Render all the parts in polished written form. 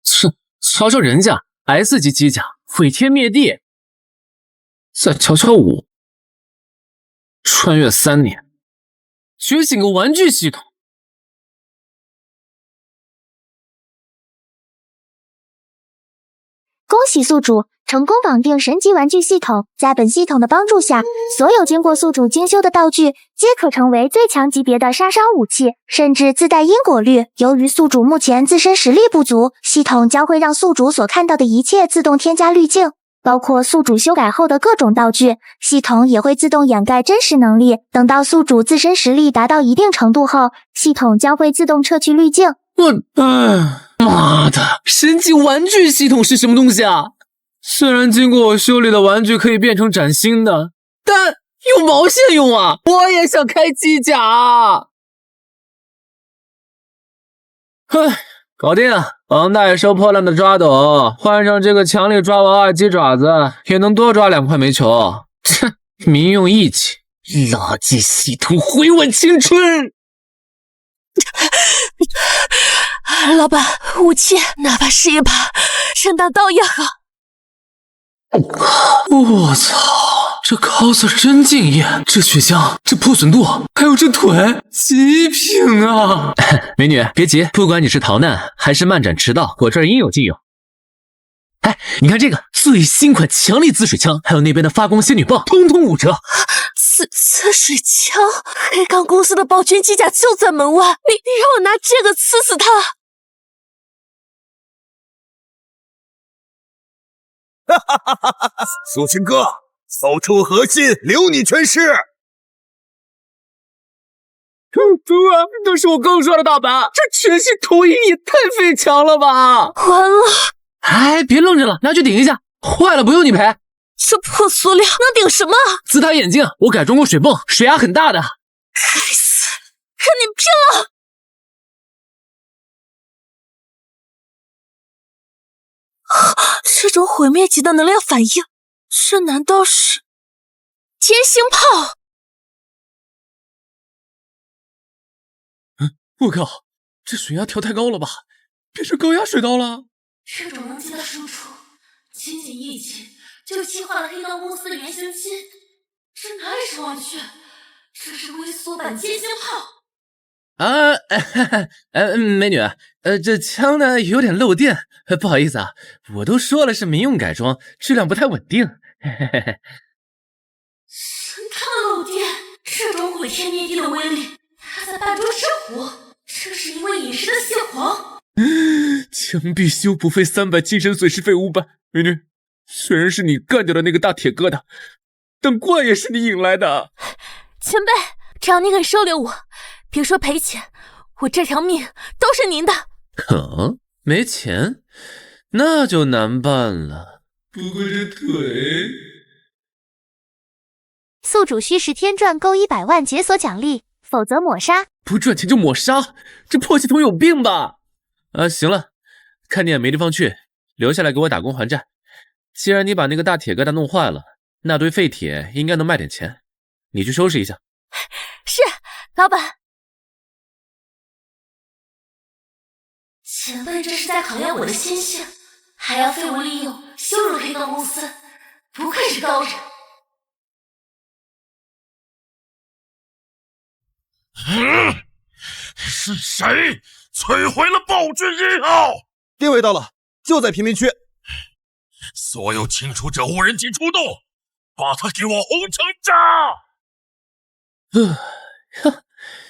哼，瞧瞧人家 S 级机甲毁天灭地，再瞧瞧我，穿越3年，觉醒个玩具系统。恭喜宿主成功绑定神级玩具系统，在本系统的帮助下，所有经过宿主精修的道具皆可成为最强级别的杀伤武器，甚至自带因果律。由于宿主目前自身实力不足，系统将会让宿主所看到的一切自动添加滤镜，包括宿主修改后的各种道具，系统也会自动掩盖真实能力。等到宿主自身实力达到一定程度后，系统将会自动撤去滤镜。妈的，神级玩具系统是什么东西啊？虽然经过我修理的玩具可以变成崭新的，但有毛线用啊！我也想开机甲啊！搞定！王大爷收破烂的抓斗，换上这个强力抓娃娃鸡爪子，也能多抓2块煤球。切，民用义气，垃圾系统毁我青春！老板，武器哪怕是一把圣诞刀也好。我操，这 coser 真敬业，这血浆，这破损度，还有这腿，极品啊！美女，别急，不管你是逃难还是漫展迟到，我这儿应有尽有。哎，你看这个最新款强力滋水枪，还有那边的发光仙女棒，通通5折。滋水枪，黑钢公司的暴君机甲就在门外，你让我拿这个刺死他？苏青哥，搜出核心，留你全尸。都是我刚刷的大板，这全系投影也太费强了吧！完了！哎，别愣着了，拿去顶一下，坏了不用你赔。这破塑料能顶什么？紫塔眼镜，我改装过水泵，水压很大的。该死，跟你拼了！这种毁灭级的能量反应，这难道是尖星炮？我靠，这水压调太高了吧，变成高压水刀了。这种能级的输出，仅仅一击就击坏了黑钢公司的原型机，这哪里是玩具，这是微缩版尖星炮。美女，这枪呢有点漏电，不好意思啊，我都说了是民用改装，质量不太稳定。神探漏电，这种毁天灭地的威力，他在半中生活，这是一位饮食的蟹黄。枪必修不费300，精神损失费500。美女，虽然是你干掉的那个大铁疙瘩，但怪也是你引来的。前辈，只要你肯收留我，别说赔钱，我这条命都是您的。没钱，那就难办了。不过这腿……宿主需10天赚够100万解锁奖励，否则抹杀。不赚钱就抹杀，这破系统有病吧？行了，看你也没地方去，留下来给我打工还债。既然你把那个大铁疙瘩弄坏了，那堆废铁应该能卖点钱，你去收拾一下。是，老板。前辈这是在考验我的心性，还要废物利用，羞辱黑钢公司，不愧是高人。是谁摧毁了暴君1号？定位到了，就在贫民区。所有清除者无人机出动，把他给我轰成渣！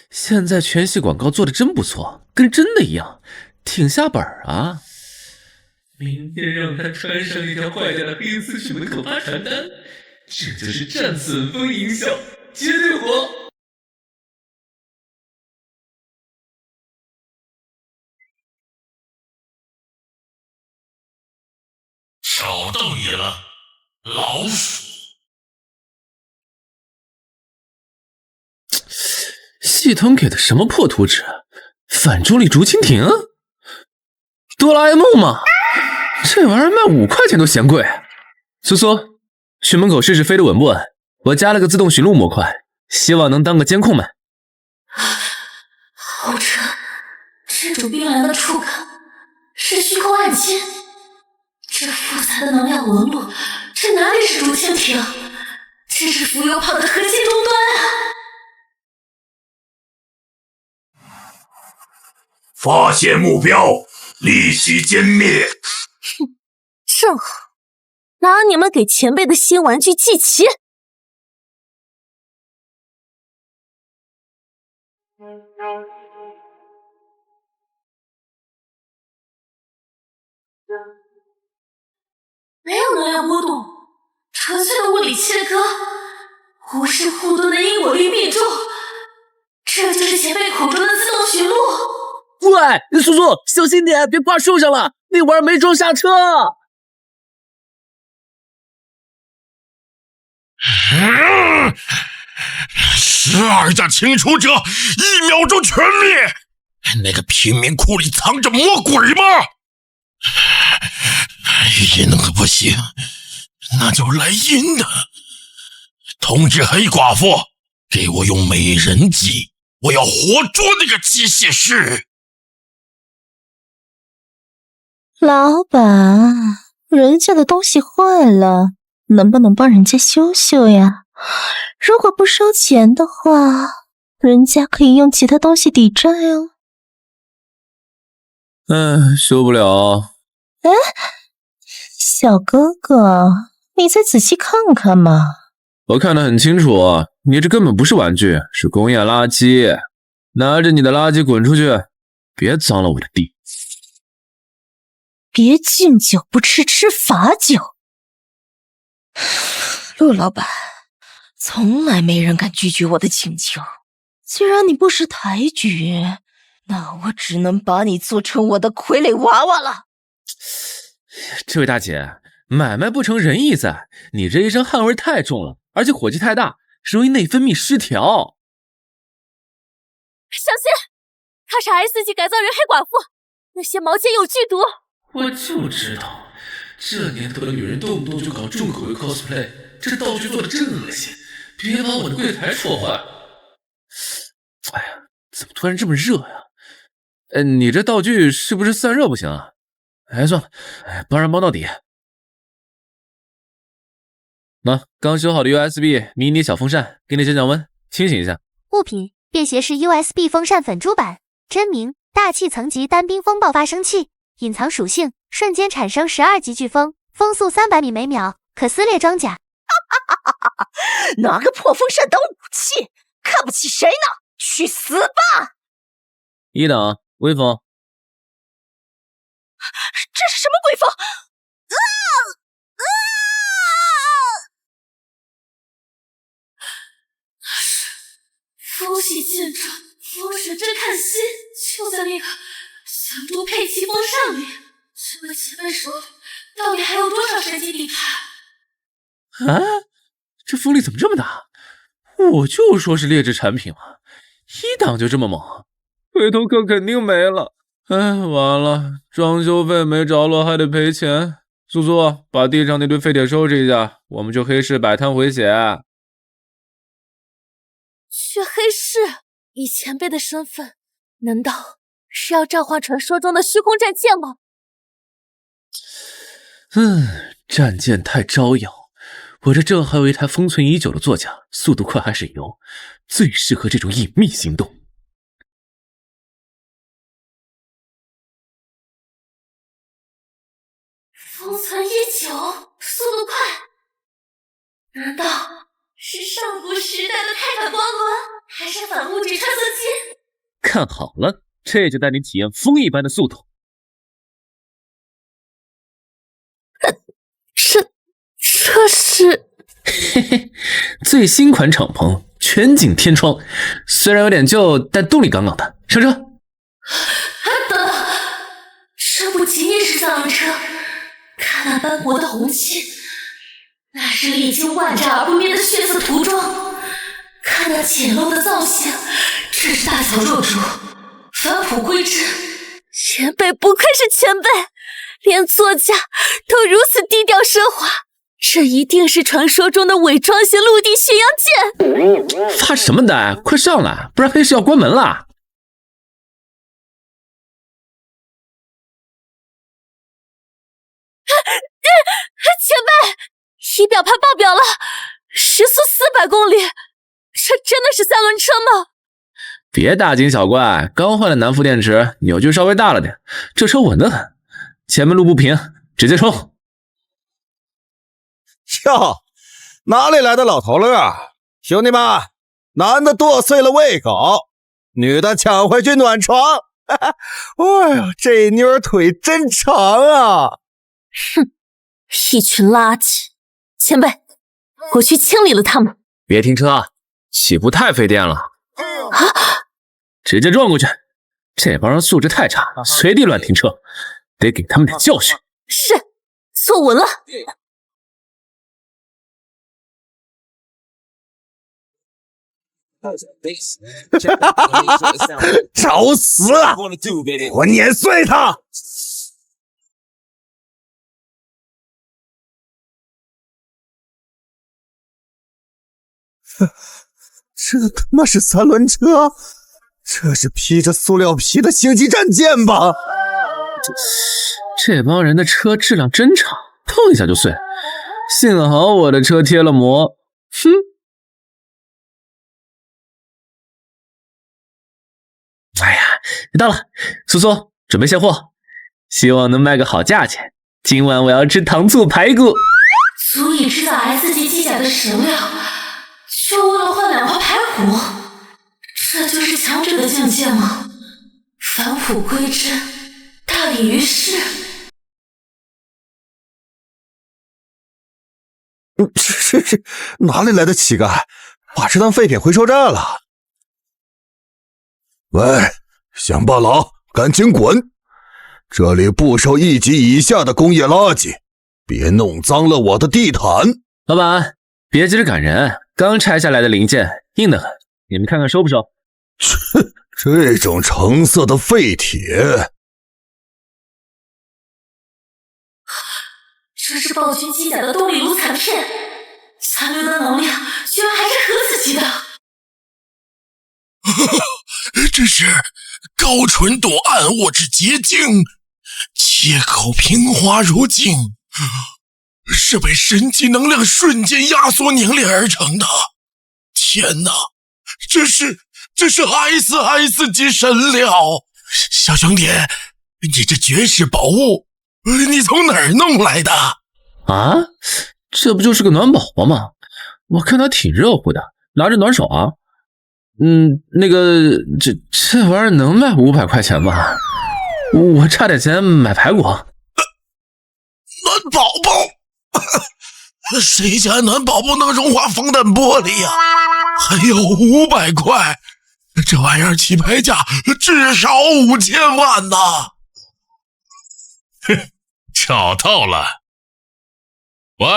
现在全系广告做的真不错，跟真的一样，挺下本啊。明天让他穿上一条坏掉的黑丝去门口发传单，这就是战损风营销，绝对火。找到你了，老鼠！系统给的什么破图纸？反重力竹蜻蜓？哆啦 A 梦吗？这玩意儿卖5块钱都嫌贵。苏苏，去门口试试飞得稳不稳？我加了个自动寻路模块，希望能当个监控卖。好沉，这种冰凉的触感是虚空暗器，这复杂的能量纹路，这哪里是竹蜻蜓，这是浮游炮的核心终端啊！发现目标，立即歼灭。哼，正好，拿你们给前辈的新玩具祭旗。没有能量波动，纯粹的物理切割，无视互动的因果律命中，这就是前辈口中的自动寻路。喂，苏苏，小心点，别挂树上了，那玩意儿没装下车。12架清除者，1秒钟全灭！那个贫民窟里藏着魔鬼吗？阴的不行，那就来阴的。通知黑寡妇，给我用美人计，我要活捉那个机械师。老板，人家的东西坏了，能不能帮人家修修呀？如果不收钱的话，人家可以用其他东西抵债哦。修不了。哎，小哥哥，你再仔细看看嘛。我看得很清楚，你这根本不是玩具，是工业垃圾。拿着你的垃圾滚出去，别脏了我的地。别敬酒不吃吃罚酒。陆老板，从来没人敢拒绝我的请求。既然你不识抬举，那我只能把你做成我的傀儡娃娃了。这位大姐，买卖不成仁义在，你这一身汗味太重了，而且火气太大，容易内分泌失调。小心，他是 S 级改造人黑寡妇，那些毛尖有剧毒。我就知道，这年头的女人动不动就搞重口味 cosplay， 这道具做的真恶心，别把我的柜台戳坏。哎呀，怎么突然这么热呀？你这道具是不是散热不行啊？哎，算了，帮人帮到底。那刚修好的 USB 迷你小风扇，给你降降温，清醒一下。物品：便携式 USB 风扇粉珠版，真名：大气层级单冰风爆发生器，隐藏属性：瞬间产生12级飓风，风速300米每秒，可撕裂装甲。拿个破风扇当武器，看不起谁呢？去死吧！一等微风。这是什么鬼风？风息渐转，风水真看稀，就在那个香都佩奇风扇里。这位前辈手里到底还有多少神奇底牌？啊，这风力怎么这么大？我就说是劣质产品嘛，一档就这么猛，回头客肯定没了。完了，装修费没着落还得赔钱。苏苏，把地上那堆废铁收拾一下，我们去黑市摆摊回血。去黑市？以前辈的身份，难道是要召唤传说中的虚空战舰吗？战舰太招摇，我这正好有一台封存已久的座驾，速度快还省油，最适合这种隐秘行动。封存已久，速度快，难道是上古时代的泰坦光轮，还是反物质穿梭机？看好了，这就带你体验风一般的速度。这是嘿嘿，最新款敞篷，全景天窗，虽然有点旧，但动力杠杠的。上车。等等，这不仅仅是三轮车，看那斑驳的红漆，那是历经万战而不灭的血色涂装，看那简陋的造型，这是大乔肉主，返璞归真。前辈不愧是前辈，连座驾都如此低调奢华，这一定是传说中的伪装型陆地巡洋舰。发什么呆？快上来，不然黑市要关门了。前辈，仪表盘爆表了，时速400公里，这真的是三轮车吗？别大惊小怪，刚换了南孚电池，扭矩稍微大了点，这车稳得很。前面路不平，直接冲！哟，哪里来的老头乐？兄弟们，男的剁碎了喂狗，女的抢回去暖床。哎呀，这妞儿腿真长啊！哼，一群垃圾！前辈，我去清理了他们。别停车，起步太费电了。啊！直接撞过去！这帮人素质太差，随地乱停车，得给他们点教训。是，坐稳了。找死啊！我碾碎他！这他妈是三轮车？这是披着塑料皮的星际战舰吧？这帮人的车质量真差，碰一下就碎。幸好我的车贴了膜。哼！哎呀，你到了，苏苏，准备卸货，希望能卖个好价钱。今晚我要吃糖醋排骨，足以制造 S 级机甲的食料，就为了换2块排骨，这就是强者的境界吗？返璞归真，大抵于世。这哪里来的乞丐，把这当废品回收站了？喂，乡巴佬，赶紧滚！这里不收1级以下的工业垃圾，别弄脏了我的地毯。老板，别急着赶人，刚拆下来的零件硬得很，你们看看收不收？这种橙色的废铁，这是暴君机甲的动力炉残片，残留的能量居然还是核子级的。这是高纯度暗物质结晶，切口平滑如镜，是被神级能量瞬间压缩凝练而成的。天哪，这是 SS 级神料！小兄弟，你这绝世宝物，你从哪儿弄来的？啊，这不就是个暖宝宝吗？我看他挺热乎的，拿着暖手啊。那个，这玩意儿能卖500块钱吗？我差点钱买排骨。暖宝宝，谁家暖宝宝能融化防弹玻璃呀？还有500块，这玩意儿起拍价至少5000万呢！哼，找到了。喂，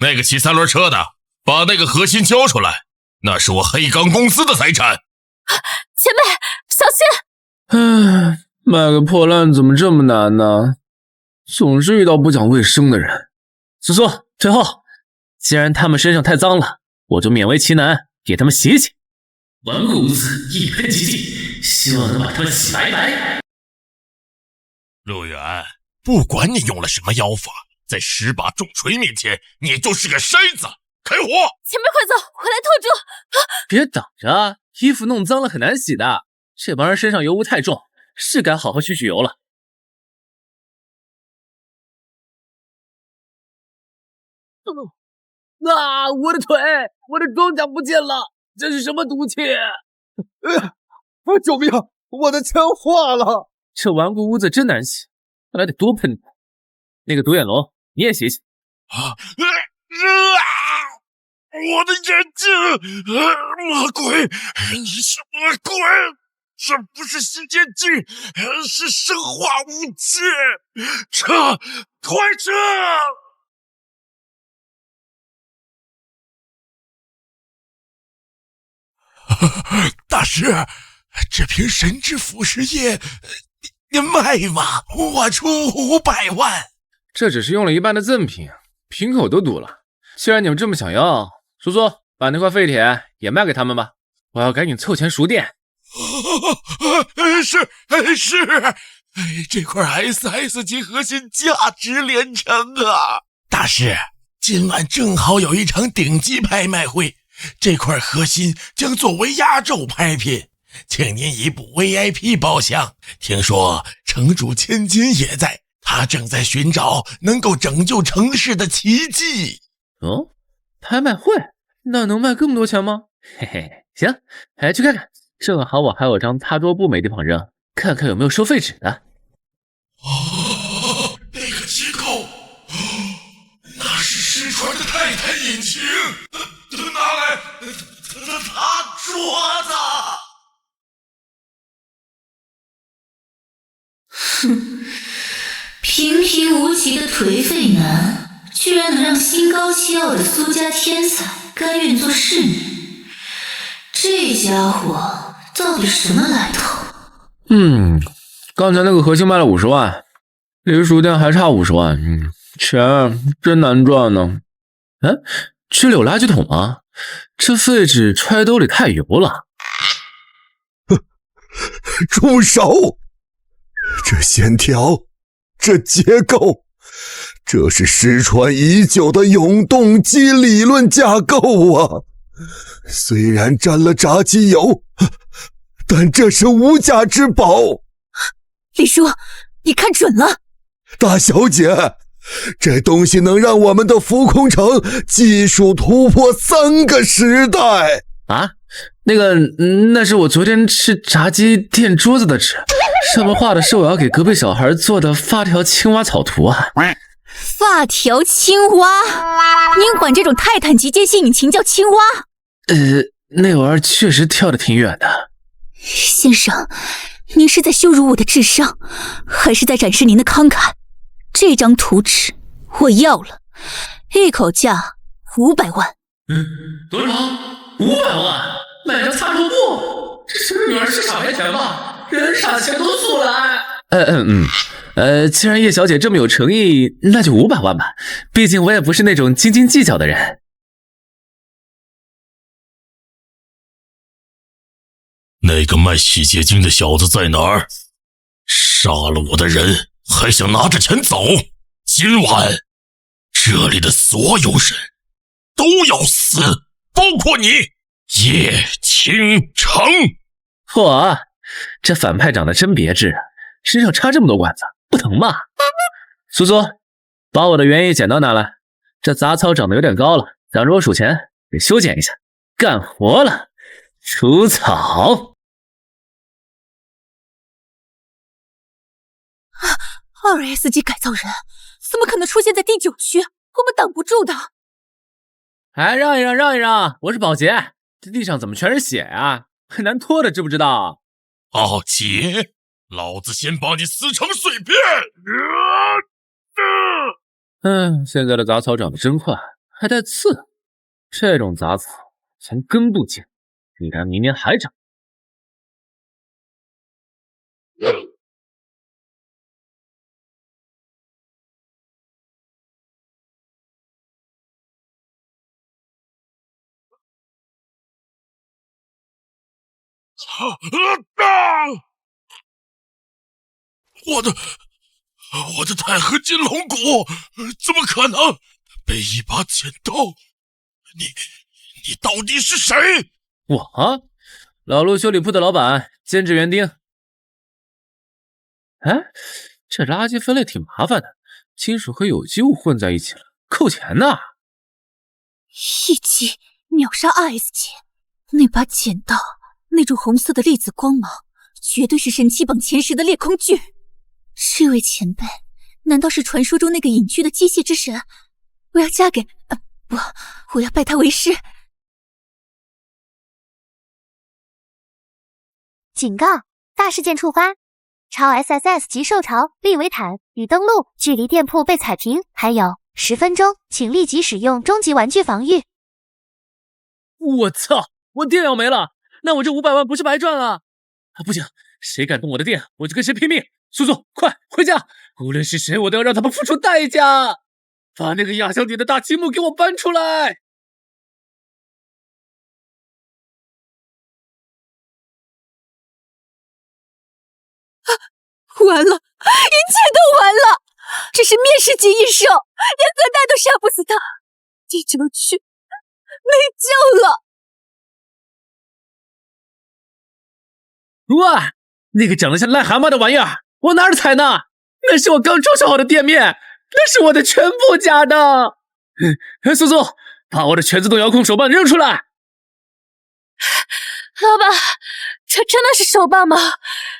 那个骑3轮车的，把那个核心交出来。那是我黑钢公司的财产。前辈，小心！唉，卖个破烂怎么这么难呢？总是遇到不讲卫生的人。苏苏，退后！既然他们身上太脏了，我就勉为其难给他们洗一洗。顽固无子，一喷即净，希望能把他们洗白白。陆远，不管你用了什么妖法，在10把重锤面前，你就是个筛子。开火！前辈快走，快来拖住！别挡着，衣服弄脏了很难洗的。这帮人身上油污太重，是该好好去油了。我的腿，我的装甲不见了，这是什么毒气？救命！我的枪化了！这顽固污渍真难洗，看来得多喷点。那个独眼龙，你也洗洗。我的眼睛！魔鬼！你是魔鬼！这不是吸血镜，是生化武器！撤！快撤！大师，这瓶神之腐蚀液，你卖吗？我出500万。这只是用了一半的赠品，瓶口都堵了。既然你们这么想要，苏苏，把那块废铁也卖给他们吧，我要赶紧凑钱赎店。是，这块 SS 级核心价值连城啊！大师，今晚正好有一场顶级拍卖会，这块核心将作为压轴拍品，请您以补 VIP 包厢。听说城主千金也在，他正在寻找能够拯救城市的奇迹。哦，拍卖会那能卖这么多钱吗？嘿嘿，行，去看看，正好我还有张擦桌布没地方扔，看看有没有收废纸的。那个结构，那是失传的泰坦引擎，拿来擦桌子。哼，平平无奇的颓废男，居然能让心高气傲的苏家天才甘愿做侍女，这家伙到底什么来头？刚才那个核心卖了50万，离书店还差50万，钱真难赚呢。这里有垃圾桶吗？这废纸揣兜里太油了。住手！这线条，这结构，这是失传已久的永动机理论架构啊！虽然沾了炸鸡油，但这是无价之宝。李叔，你看准了。大小姐，这东西能让我们的浮空城技术突破3个时代啊！那是我昨天吃炸鸡垫桌子的纸，上面画的是我要给隔壁小孩做的发条青蛙草图啊。发条青蛙？您管这种泰坦级间隙引擎叫青蛙？那玩意儿确实跳得挺远的。先生，您是在羞辱我的智商，还是在展示您的慷慨？这张图纸我要了，一口价500万。多少？500万？买张擦桌布？这女儿是傻白甜吧？人傻钱多速来。既然叶小姐这么有诚意，那就500万吧。毕竟我也不是那种斤斤计较的人。那个卖洗洁精的小子在哪儿？杀了我的人还想拿着钱走？今晚这里的所有人都要死，包括你，叶倾城。嚯，这反派长得真别致，身上插这么多管子，不疼吗？苏苏，把我的园艺剪刀拿来，这杂草长得有点高了，等着我数钱给修剪一下。干活了，除草。2S 级改造人怎么可能出现在第9区？我们挡不住的。让一让，让一让，我是保洁。这地上怎么全是血呀？很难拖的，知不知道？保洁，老子先把你撕成碎片！现在的杂草长得真快，还带刺。这种杂草从根部剪，必然明年还长。我的钛合金龙骨怎么可能被一把剪刀？你到底是谁？我，老陆修理铺的老板，兼职园丁。这垃圾分类挺麻烦的，金属和有机物混在一起了，扣钱呢。一击秒杀2S级，那把剪刀，那种红色的粒子光芒，绝对是神器榜前10的裂空锯。这位前辈，难道是传说中那个隐居的机械之神？我要嫁给……不，我要拜他为师。警告！大事件触发，超 SSS 级受潮利维坦已登陆，距离店铺被踩平还有10分钟，请立即使用终极玩具防御。我操！我店要没了，那我这500万不是白赚了？不行，谁敢动我的店，我就跟谁拼命！苏苏，快回家！无论是谁，我都要让他们付出代价！把那个压箱底的大积木给我搬出来！完了，一切都完了。这是灭世级异兽，连葛代都杀不死他，地九区没救了。哇，那个长得像癞蛤蟆的玩意儿，往哪儿踩呢？那是我刚装修好的店面，那是我的全部家当。苏苏，把我的全自动遥控手棒扔出来！老板，这真的是手棒吗？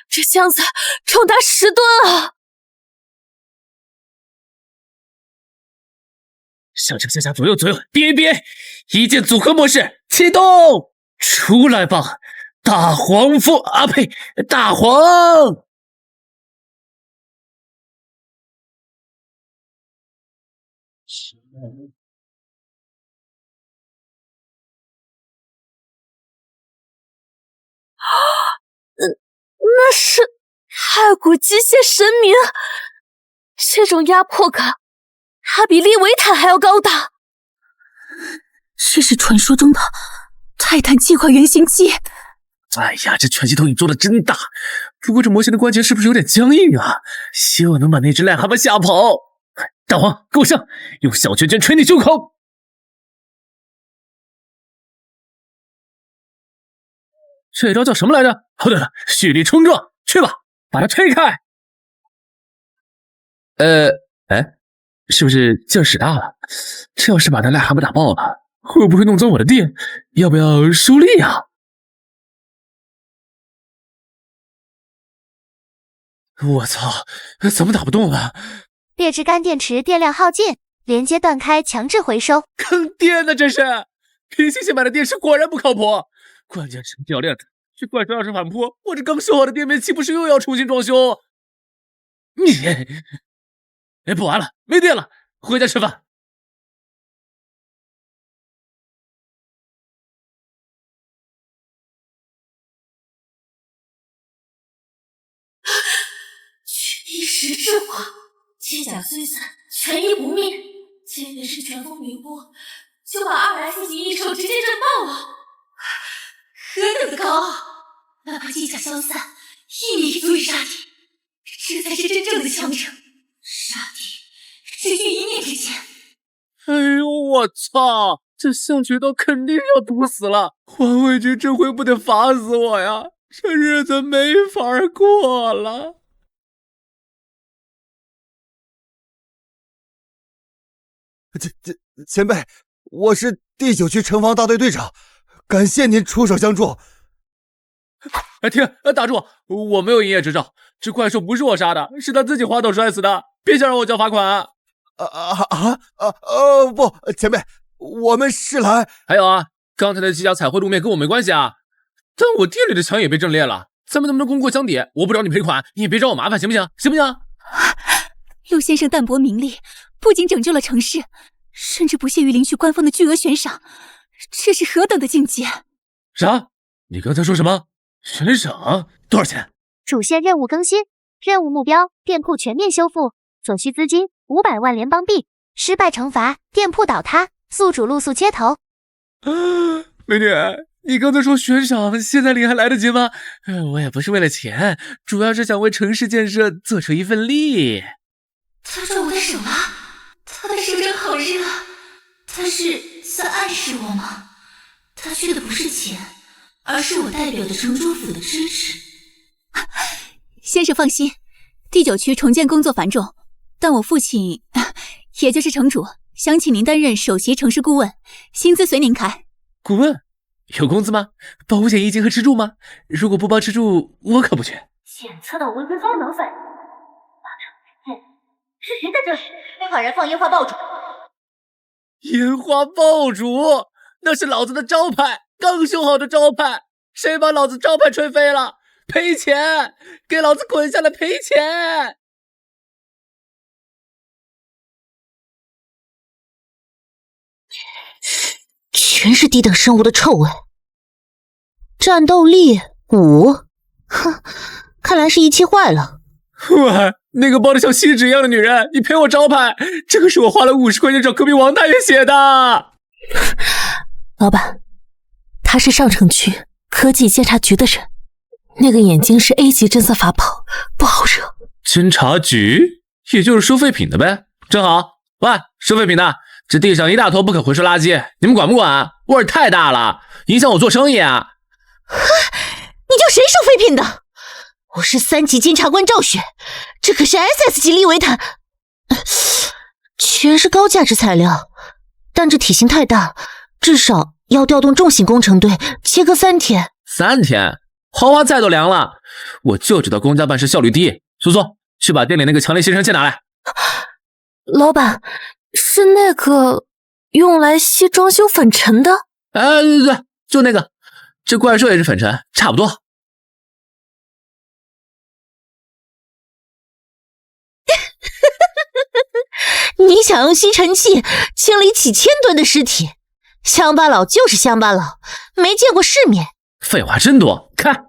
这箱子重达10吨啊！上上下下左右左右，别别，一键组合模式启动，出来吧，大黄蜂啊呸，大黄！那是太古机械神明，这种压迫感，它比利维坦还要高大。这是传说中的泰坦计划原型机。哎呀，这全系统你做的真大，不过这模型的关节是不是有点僵硬啊？希望能把那只癞蛤蟆吓跑。大黄，给我上，用小拳拳捶你胸口。这招叫什么来着？哦对了，蓄力冲撞，去吧，把它推开。是不是劲儿使大了？这要是把那癞蛤蟆打爆了，会不会弄脏我的店？要不要收力啊？我操，怎么打不动啊？劣质干电池电量耗尽，连接断开，强制回收。坑电呢这是！平行线买的电池果然不靠谱，关键是掉链子。这怪兽要是反扑，我这刚修好的店面岂不是又要重新装修？不玩了，没电了，回家吃饭。全一石之火，机甲虽散，全一不灭。今天是全风余波，就把2S级异兽直接震爆了，何等的高傲！哪怕机甲消散，1米足以杀敌，这才是真正的强者。杀敌只需一念之间。哎呦我操！这象渠道肯定要堵死了，环卫局这回不得罚死我呀！这日子没法过了。前辈，我是第9区城防大队队长，感谢您出手相助。停！打住！我没有营业执照，这怪兽不是我杀的，是他自己滑倒摔死的，别想让我交罚款。不，前辈，我们是来……还有啊，刚才的机甲彩绘路面跟我没关系啊，但我店里的墙也被震裂了，咱们能不能功过相抵？我不找你赔款，你也别找我麻烦，行不行？行不行？陆先生淡泊名利，不仅拯救了城市，甚至不屑于领取官方的巨额悬赏，这是何等的境界？啥？你刚才说什么？悬赏多少钱？主线任务更新，任务目标：店铺全面修复，所需资金500万联邦币，失败惩罚：店铺倒塌，宿主露宿街头。美女，你刚才说悬赏，现在领还来得及吗？我也不是为了钱，主要是想为城市建设做出一份力。他抓我的手了，他的手掌好热，他是在暗示我吗？他缺的不是钱，而是我代表的城主府的支持。先生放心，第9区重建工作繁重，但我父亲，也就是城主，想请您担任首席城市顾问，薪资随您开。顾问？有工资吗？保护险一金和吃住吗？如果不包吃住，我可不去。检测到文根功能反应，是谁在这里？那款人放烟花爆竹。烟花爆竹，那是老子的招牌，刚修好的招牌，谁把老子招牌吹飞了？赔钱！给老子滚下来赔钱！全是低等生物的臭味。战斗力5，哼，看来是仪器坏了。喂，那个包得像锡纸一样的女人，你赔我招牌，这个是我花了50块钱找隔壁王大爷写的。老板，他是上城区科技监察局的人，那个眼睛是 A 级侦测法宝，不好惹。侦察局，也就是收废品的呗。正好，喂，收废品的，这地上一大坨不可回收垃圾，你们管不管？味儿太大了，影响我做生意啊！你叫谁收废品的？我是3级监察官赵雪，这可是 SS 级利维坦，全是高价值材料，但这体型太大，至少要调动重型工程队切割3天。3天？黄花菜都凉了。我就知道公家办事效率低。苏苏，去把店里那个强力吸尘器拿来。老板，是那个用来吸装修粉尘的？对，就那个。这怪兽也是粉尘，差不多。你想用吸尘器清理几千吨的尸体？乡巴佬就是乡巴佬，没见过世面。废话真多，看。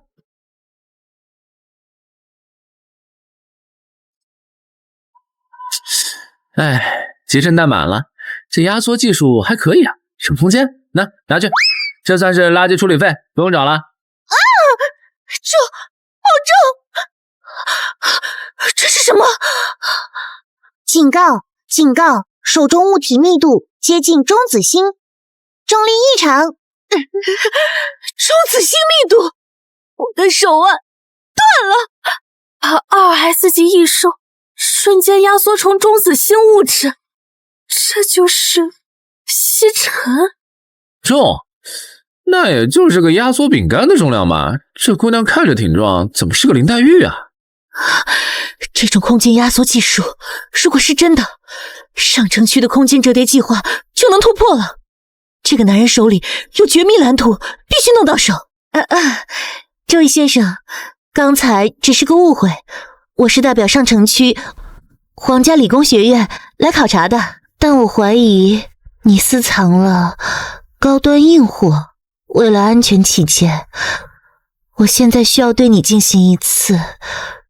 哎，集成袋满了，这压缩技术还可以啊，省空间。拿去，这算是垃圾处理费，不用找了。啊，好重！这是什么？警告！警告！手中物体密度接近中子星，重力异常。中子星密度，我的手腕断了。2S 级异兽瞬间压缩成中子星物质，这就是吸尘。重？那也就是个压缩饼干的重量吧。这姑娘看着挺壮，怎么是个林黛玉啊？这种空间压缩技术，如果是真的，上城区的空间折叠计划就能突破了。这个男人手里有绝密蓝图，必须弄到手。这位先生，刚才只是个误会，我是代表上城区皇家理工学院来考察的，但我怀疑你私藏了高端硬货。为了安全起见，我现在需要对你进行一次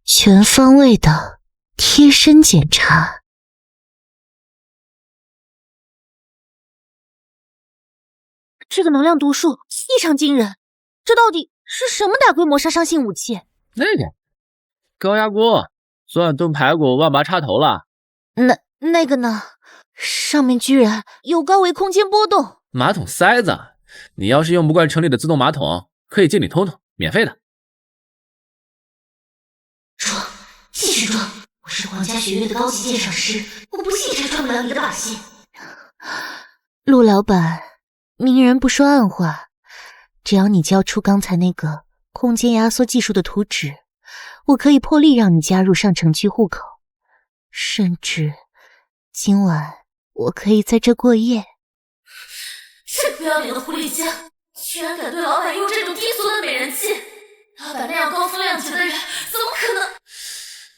全方位的贴身检查。这个能量读数异常惊人，这到底是什么大规模杀伤性武器？那个高压锅，昨晚炖排骨忘拔插头了。那个呢？上面居然有高维空间波动。马桶塞子，你要是用不惯城里的自动马桶，可以借你通通，免费的。装，继续装！我是皇家学院的高级鉴赏师，我不信拆穿不了你的把戏。陆老板，明人不说暗话，只要你交出刚才那个空间压缩技术的图纸，我可以破例让你加入上城区户口，甚至今晚我可以在这过夜。这不要脸的狐狸精，居然敢对老板用这种低俗的美人计！老板那样高风亮节的人，怎么可能？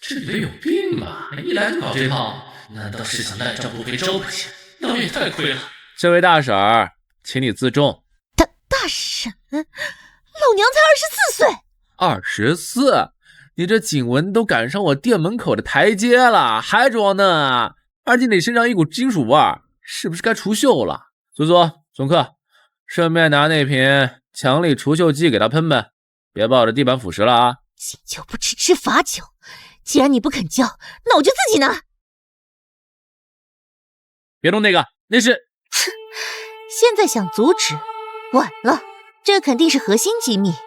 这女的有病吧？一来就搞这套，难道是想赖账不赔招赔钱？那也太亏了。这位大婶儿，请你自重。大婶，老娘才24岁。24？你这颈纹都赶上我店门口的台阶了，还装嫩啊？而且你身上一股金属味儿，是不是该除锈了？苏苏，送客，顺便拿那瓶强力除锈剂给他喷喷，别抱着地板腐蚀了啊！敬酒不吃吃罚酒，既然你不肯交，那我就自己拿。别动那个，那是……现在想阻止，晚了，这肯定是核心机密啊！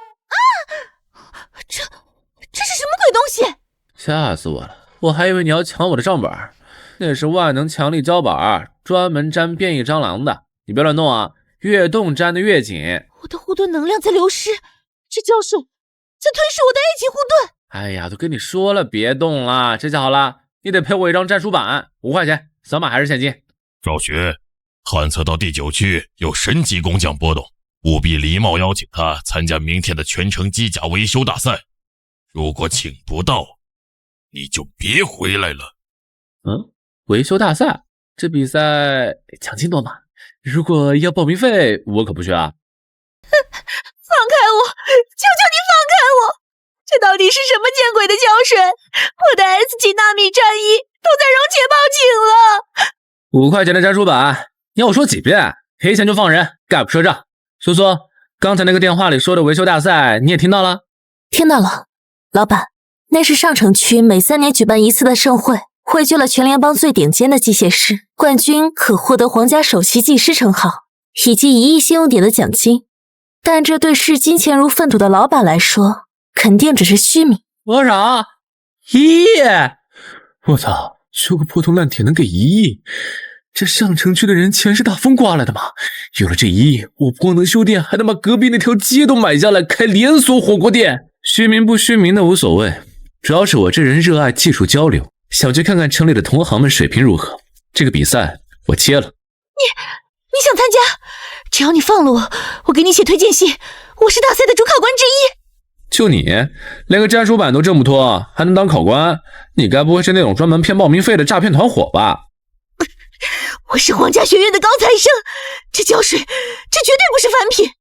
这是什么鬼东西？吓死我了！我还以为你要抢我的账本，那是万能强力胶板，专门粘变异蟑螂的。你别乱动啊，越动粘得越紧。我的护盾能量在流失，这胶水在吞噬我的 A 级护盾。哎呀，都跟你说了别动了，这下好了，你得赔我一张战术板，5块钱，扫码还是现金？赵雪，探测到第9区有神级工匠波动，务必礼貌邀请他参加明天的全城机甲维修大赛。如果请不到，你就别回来了。维修大赛，这比赛奖金多吗？如果要报名费，我可不去啊！放开我！求求你放开我！这到底是什么见鬼的胶水？我的 S 级纳米战衣都在熔解报警了！5块钱的战术板，你要我说几遍？赔钱就放人，概不赊账。苏苏，刚才那个电话里说的维修大赛，你也听到了？听到了，老板，那是上城区每3年举办一次的盛会，汇聚了全联邦最顶尖的机械师，冠军可获得皇家首席技师称号，以及1亿信用点的奖金。但这对视金钱如粪土的老板来说，肯定只是虚名。多少？1亿！我操，修个破铜烂铁能给1亿？这上城区的人钱是大风刮来的吗？有了这1亿，我不光能修店，还能把隔壁那条街都买下来开连锁火锅店。虚名不虚名的无所谓，主要是我这人热爱技术交流，想去看看城里的同行们水平如何。这个比赛我接了。你想参加？只要你放了我，我给你写推荐信，我是大赛的主考官之一。就你，连个战术板都挣不脱，还能当考官？你该不会是那种专门骗报名费的诈骗团伙吧？我是皇家学院的高材生，这胶水，这绝对不是凡品，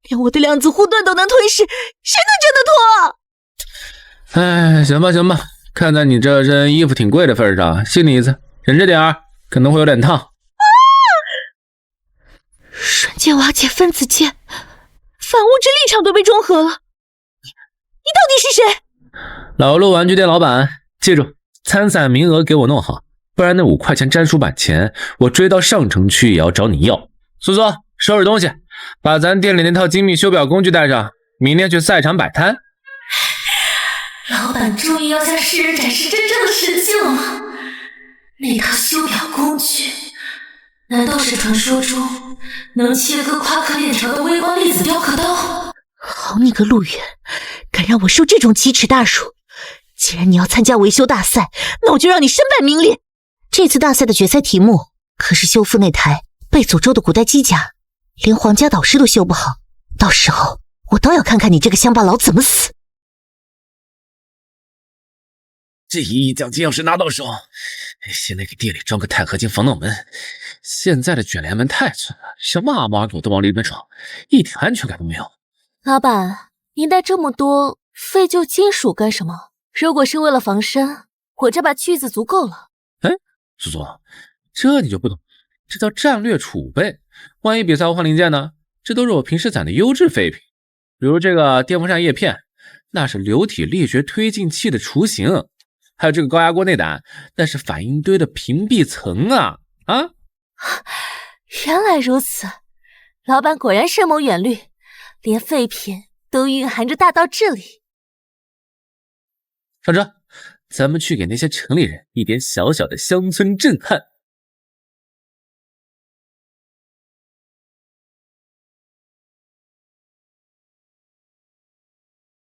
连我的量子护盾都能吞噬，谁能挣得脱？哎，行吧行吧，看在你这身衣服挺贵的份上，信你一次，忍着点儿，可能会有点烫。瞬间瓦解分子键，反物质立场都被中和了。你到底是谁？老陆玩具店老板，记住，参赛名额给我弄好，不然那5块钱粘鼠板钱，我追到上城区也要找你要。苏苏，收拾东西，把咱店里那套精密修表工具带上，明天去赛场摆摊。老板终于要向世人展示真正的神性了吗？那套修表工具，难道是传说中能切割夸克链条的微光粒子雕刻刀？好你个陆远，敢让我受这种奇耻大辱！既然你要参加维修大赛，那我就让你身败名裂。这次大赛的决赛题目可是修复那台被诅咒的古代机甲，连皇家导师都修不好，到时候我倒要看看你这个乡巴佬怎么死。这1亿奖金要是拿到手，现在给店里装个钛合金防盗门。现在的卷帘门太蠢了，什么阿猫阿狗都往里面闯，一点安全感都没有。老板，您带这么多废旧金属干什么？如果是为了防身，我这把锯子足够了。哎，苏苏，这你就不懂，这叫战略储备。万一比赛要换零件呢？这都是我平时攒的优质废品，比如这个电风扇叶片，那是流体力学推进器的雏形。还有这个高压锅内胆，那是反应堆的屏蔽层啊！啊，原来如此，老板果然深谋远虑，连废品都蕴含着大道至理。上车，咱们去给那些城里人一点小小的乡村震撼。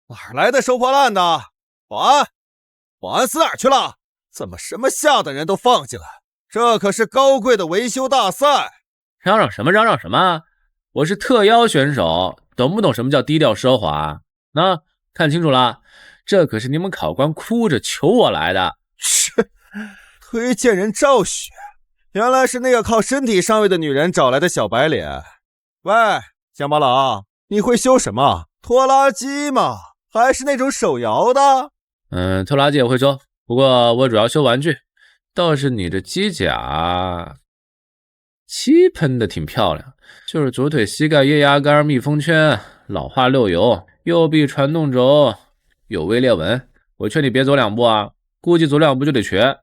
哪来的收破烂的？保安！保安死哪儿去了？怎么什么下等人都放进来？这可是高贵的维修大赛！嚷嚷什么嚷嚷什么？我是特邀选手，懂不懂什么叫低调奢华？那看清楚了，这可是你们考官哭着求我来的。是，推荐人赵雪，原来是那个靠身体上位的女人找来的小白脸。喂，乡巴佬，你会修什么？拖拉机吗？还是那种手摇的？拖拉机也会修，不过我主要修玩具。倒是你的机甲漆喷的挺漂亮，就是左腿膝盖液压杆密封圈老化漏油，右臂传动轴有微裂纹，我劝你别走2步啊，估计走2步就得瘸。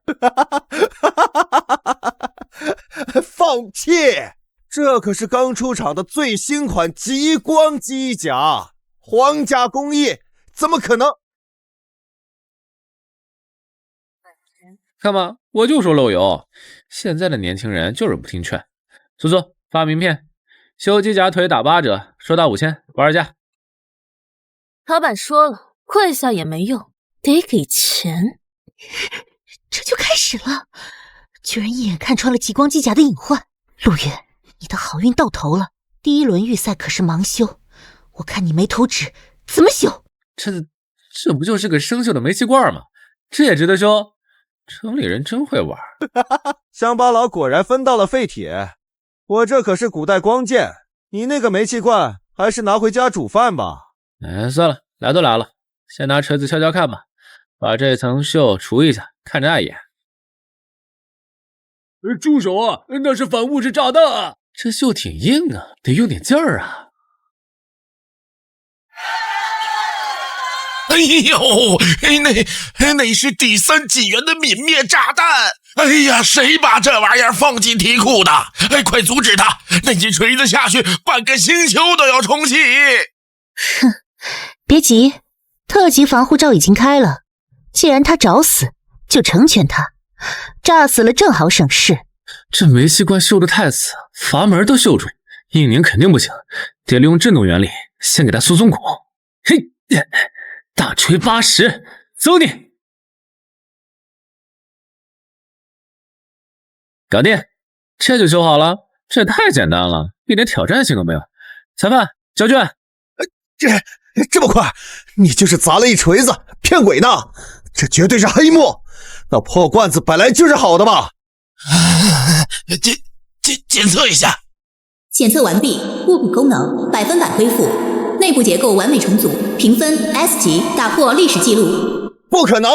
放屁！这可是刚出厂的最新款极光机甲，皇家工艺，怎么可能？看吧，我就说漏油，现在的年轻人就是不听劝。苏苏，发名片，修机甲腿打8折，说到5000，不2价。老板说了，跪下也没用，得给钱。这就开始了，居然一眼看穿了极光机甲的隐患。陆远，你的好运到头了，第1轮预赛可是盲修，我看你没图纸怎么修？这不就是个生锈的煤气罐吗？这也值得修？城里人真会玩。乡巴佬果然分到了废铁，我这可是古代光剑，你那个煤气罐还是拿回家煮饭吧。算了，来都来了，先拿锤子敲敲看吧，把这层锈除一下，看着碍眼。住手啊，那是反物质炸弹啊！这锈挺硬啊，得用点劲儿啊。哎呦，那是第3纪元的泯灭炸弹！哎呀，谁把这玩意儿放进题库的？哎，快阻止他！那一锤子下去，半个星球都要重启！哼，别急，特级防护罩已经开了，既然他找死，就成全他，炸死了正好省事。这煤气罐锈的太死，阀门都锈住，硬拧肯定不行，得利用震动原理，先给他松松骨。嘿，大锤80，走你！搞定，这就修好了，这也太简单了，一点挑战性都没有。裁判，交卷。这么快？你就是砸了一锤子，骗鬼呢？这绝对是黑幕！那破罐子本来就是好的吧？检测一下。检测完毕，物品功能100%恢复，内部结构完美重组，评分 S 级，打破历史记录。不可能，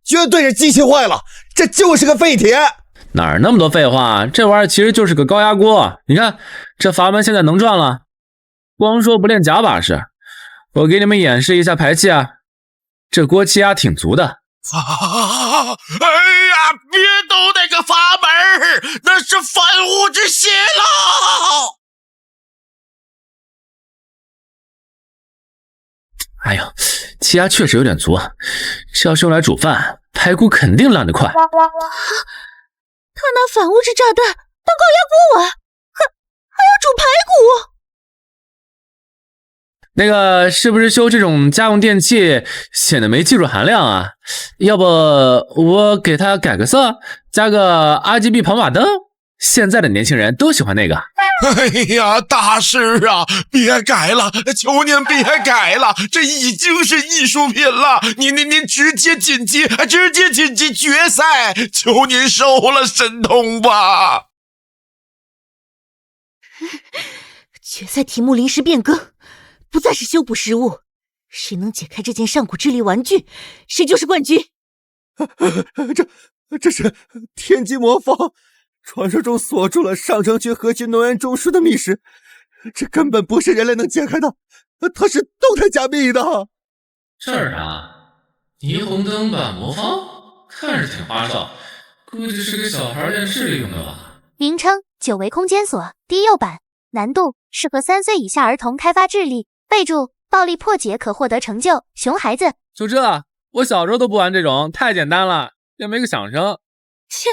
绝对是机器坏了，这就是个废铁。哪儿那么多废话？这玩意儿其实就是个高压锅。你看，这阀门现在能转了。光说不练假把式，我给你们演示一下排气啊。这锅气压挺足的。哎呀，别动那个阀门，那是反物质泄漏！哎呦，气压确实有点足，这要是用来煮饭，排骨肯定烂得快。他拿反物质炸弹当高压锅玩，还要煮排骨。那个是不是修这种家用电器显得没技术含量啊？要不我给它改个色，加个 RGB 跑马灯？现在的年轻人都喜欢那个。哎呀，大师啊，别改了，求您别改了，这已经是艺术品了。您直接晋级决赛，求您收了神通吧。决赛题目临时变更，不再是修补失误，谁能解开这件上古智力玩具，谁就是冠军。这是天机魔方。传说中锁住了上城区核心能源中枢的密室，这根本不是人类能解开的，它是动态加密的。这儿啊，霓虹灯版魔方，看着挺花哨，估计是给小孩电视里用的吧。名称：九维空间锁，低幼版，难度：适合3岁以下儿童开发智力。备注：暴力破解可获得成就，熊孩子。就这，我小时候都不玩这种，太简单了，又没个响声。切。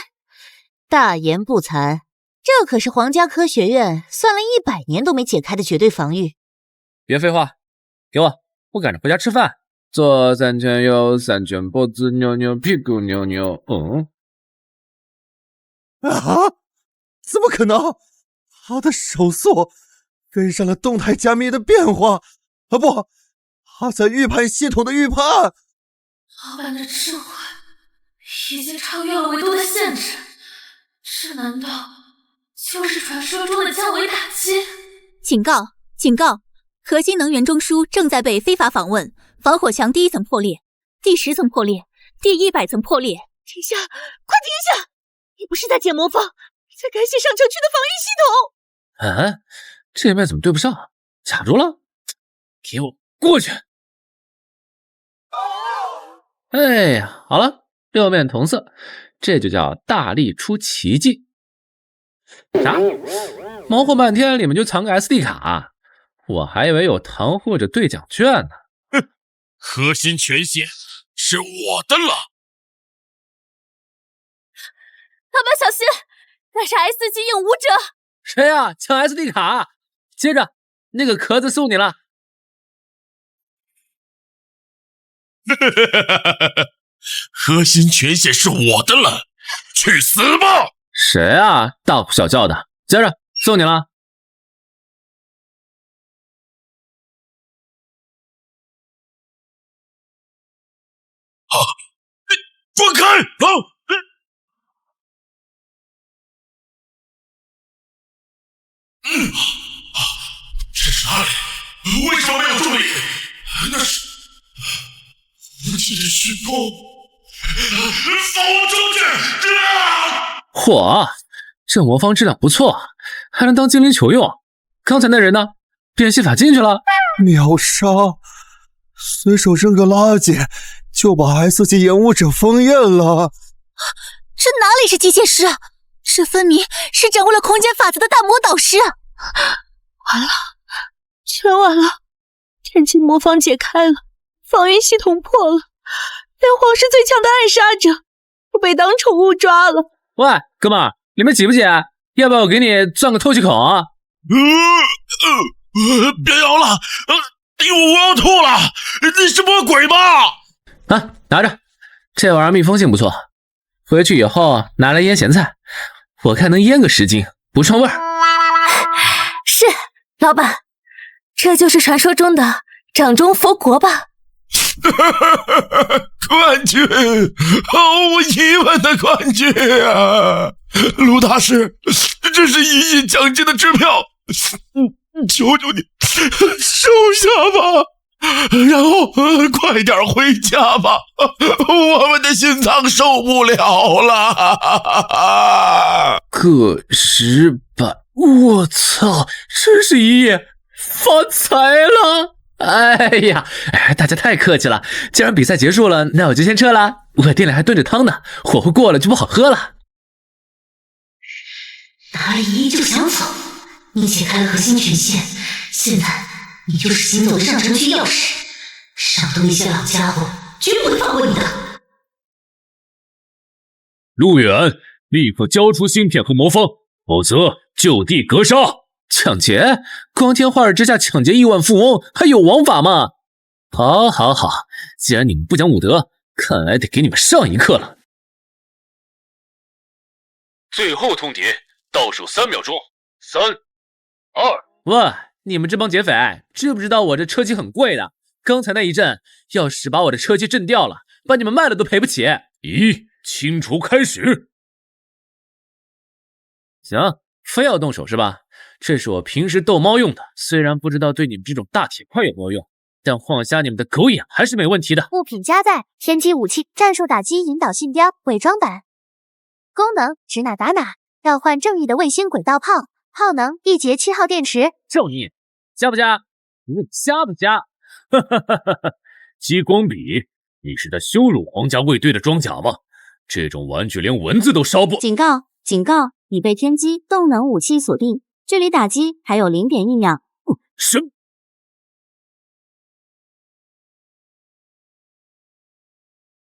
大言不惭，这可是皇家科学院算了100年都没解开的绝对防御。别废话，给我赶着回家吃饭。左3圈，右3圈，脖子扭扭，屁股扭扭。怎么可能？他的手速跟上了动态加密的变化不，他在预判系统的预判。老板的智慧已经超越了维度的限制。这难道就是传说中的降维打击？警告！警告！核心能源中枢正在被非法访问，防火墙第1层破裂，第10层破裂，第100层破裂。停下！快停下！你不是在解魔方，你在改写上城区的防御系统。这边怎么对不上？卡住了？给我过去！哎呀，好了，6面同色。这就叫大力出奇迹。啥？忙活半天里面就藏个 SD 卡，我还以为有糖或者兑奖券呢。哼，核心权限是我的了。老板小心，那是 S 级影武者。谁呀？抢 SD 卡！接着那个壳子送你了。核心权限是我的了，去死吧！谁啊？大呼小叫的。接着送你了。放开！这是哪里？为什么没有重力？那是无尽的虚空。放我出去！嚯，这魔方质量不错，还能当精灵球用。刚才那人呢？变戏法进去了。秒杀！随手扔个垃圾就把 S 级影武者封印了。这哪里是机械师啊，这分明是掌握了空间法则的大魔导师啊！完了，全完了！天机魔方解开了，防御系统破了，连皇室最强的暗杀者都被当宠物抓了。喂，哥们儿，里面挤不挤？要不要我给你钻个透气孔啊？别摇了，我要吐了！你是魔鬼吧？啊，拿着，这玩意儿密封性不错，回去以后拿来腌咸菜，我看能腌个10斤，不串味儿。是，老板，这就是传说中的掌中佛国吧？冠军，毫无疑问的冠军啊！卢大师，这是1亿奖金的支票，求求你收下吧，然后快点回家吧，我们的心脏受不了了。个10百，我操，真是1亿，发财了！哎呀，大家太客气了，既然比赛结束了，那我就先撤了，我店里还炖着汤呢，火候过了就不好喝了。拿了1亿就想走？你解开了核心权限，现在你就是行走的上城区钥匙，上头那些老家伙绝不会放过你的。陆远，立刻交出芯片和魔方，否则就地格杀！抢劫？光天化日之下抢劫亿万富翁，还有王法吗？好，好，好，既然你们不讲武德，看来得给你们上一课了。最后通牒，倒数3秒钟，3、2。喂，你们这帮劫匪，知不知道我这车漆很贵的？刚才那一阵，要是把我的车漆震掉了，把你们卖了都赔不起。咦，清除开始。行，非要动手是吧？这是我平时逗猫用的，虽然不知道对你们这种大铁块有没有用，但晃瞎你们的狗眼还是没问题的。物品加载：天机武器战术打击引导信标伪装版。功能：指哪打哪，召唤正义的卫星轨道炮。耗能1节7号电池。正义，加不加？加不加？哈哈哈哈哈！激光笔，你是在羞辱皇家卫队的装甲吗？这种玩具连蚊子都烧不……警告！警告！已被天机动能武器锁定，距离打击还有0.1秒。什么？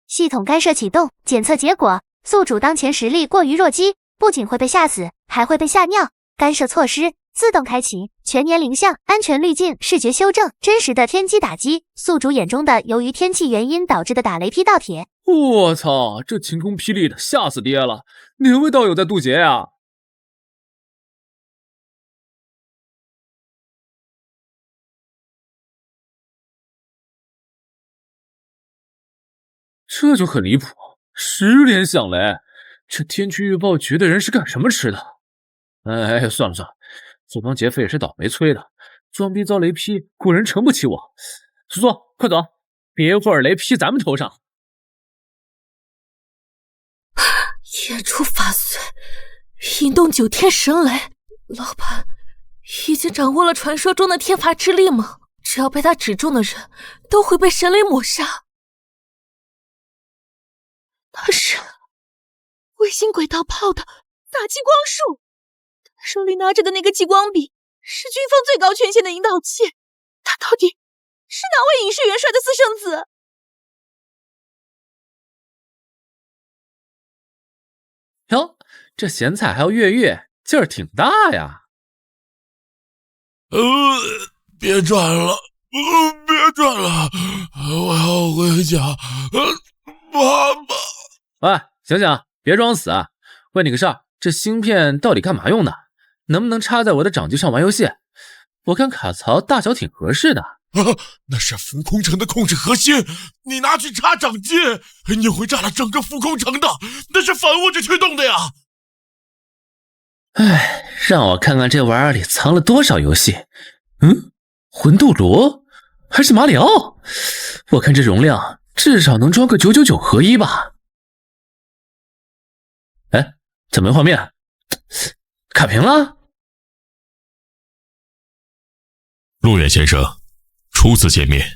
系统干涉启动，检测结果：宿主当前实力过于弱鸡，不仅会被吓死，还会被吓尿。干涉措施自动开启，全年龄像安全滤镜视觉修正，真实的天机打击，宿主眼中的由于天气原因导致的打雷劈到铁。我操，这晴空霹雳的，吓死爹了！哪位道友在渡劫呀？这就很离谱，10连响雷，这天气预报局的人是干什么吃的？哎，算了算了，这帮劫匪也是倒霉催的，装逼遭雷劈，果然撑不起我。苏苏，快走，别一会儿雷劈咱们头上。演出法髓，引动9天神雷。老板已经掌握了传说中的天罚之力吗？只要被他指中的人，都会被神雷抹杀。那是卫星轨道炮的大激光术。手里拿着的那个激光笔是军方最高权限的引导器，他到底是哪位影视元帅的私生子？哟，这咸菜还要跃，劲儿挺大呀！别转了，别转了，我要回家。爸爸，喂，醒醒，别装死啊！问你个事儿，这芯片到底干嘛用的？能不能插在我的掌机上玩游戏？我看卡槽大小挺合适的。那是浮空城的控制核心，你拿去插掌机，你会炸了整个浮空城的，那是反物质驱动的呀！哎，让我看看这玩意儿里藏了多少游戏。魂斗罗还是马里奥？我看这容量至少能装个999合一吧。哎，怎么没画面？卡屏了？陆远先生，初次见面，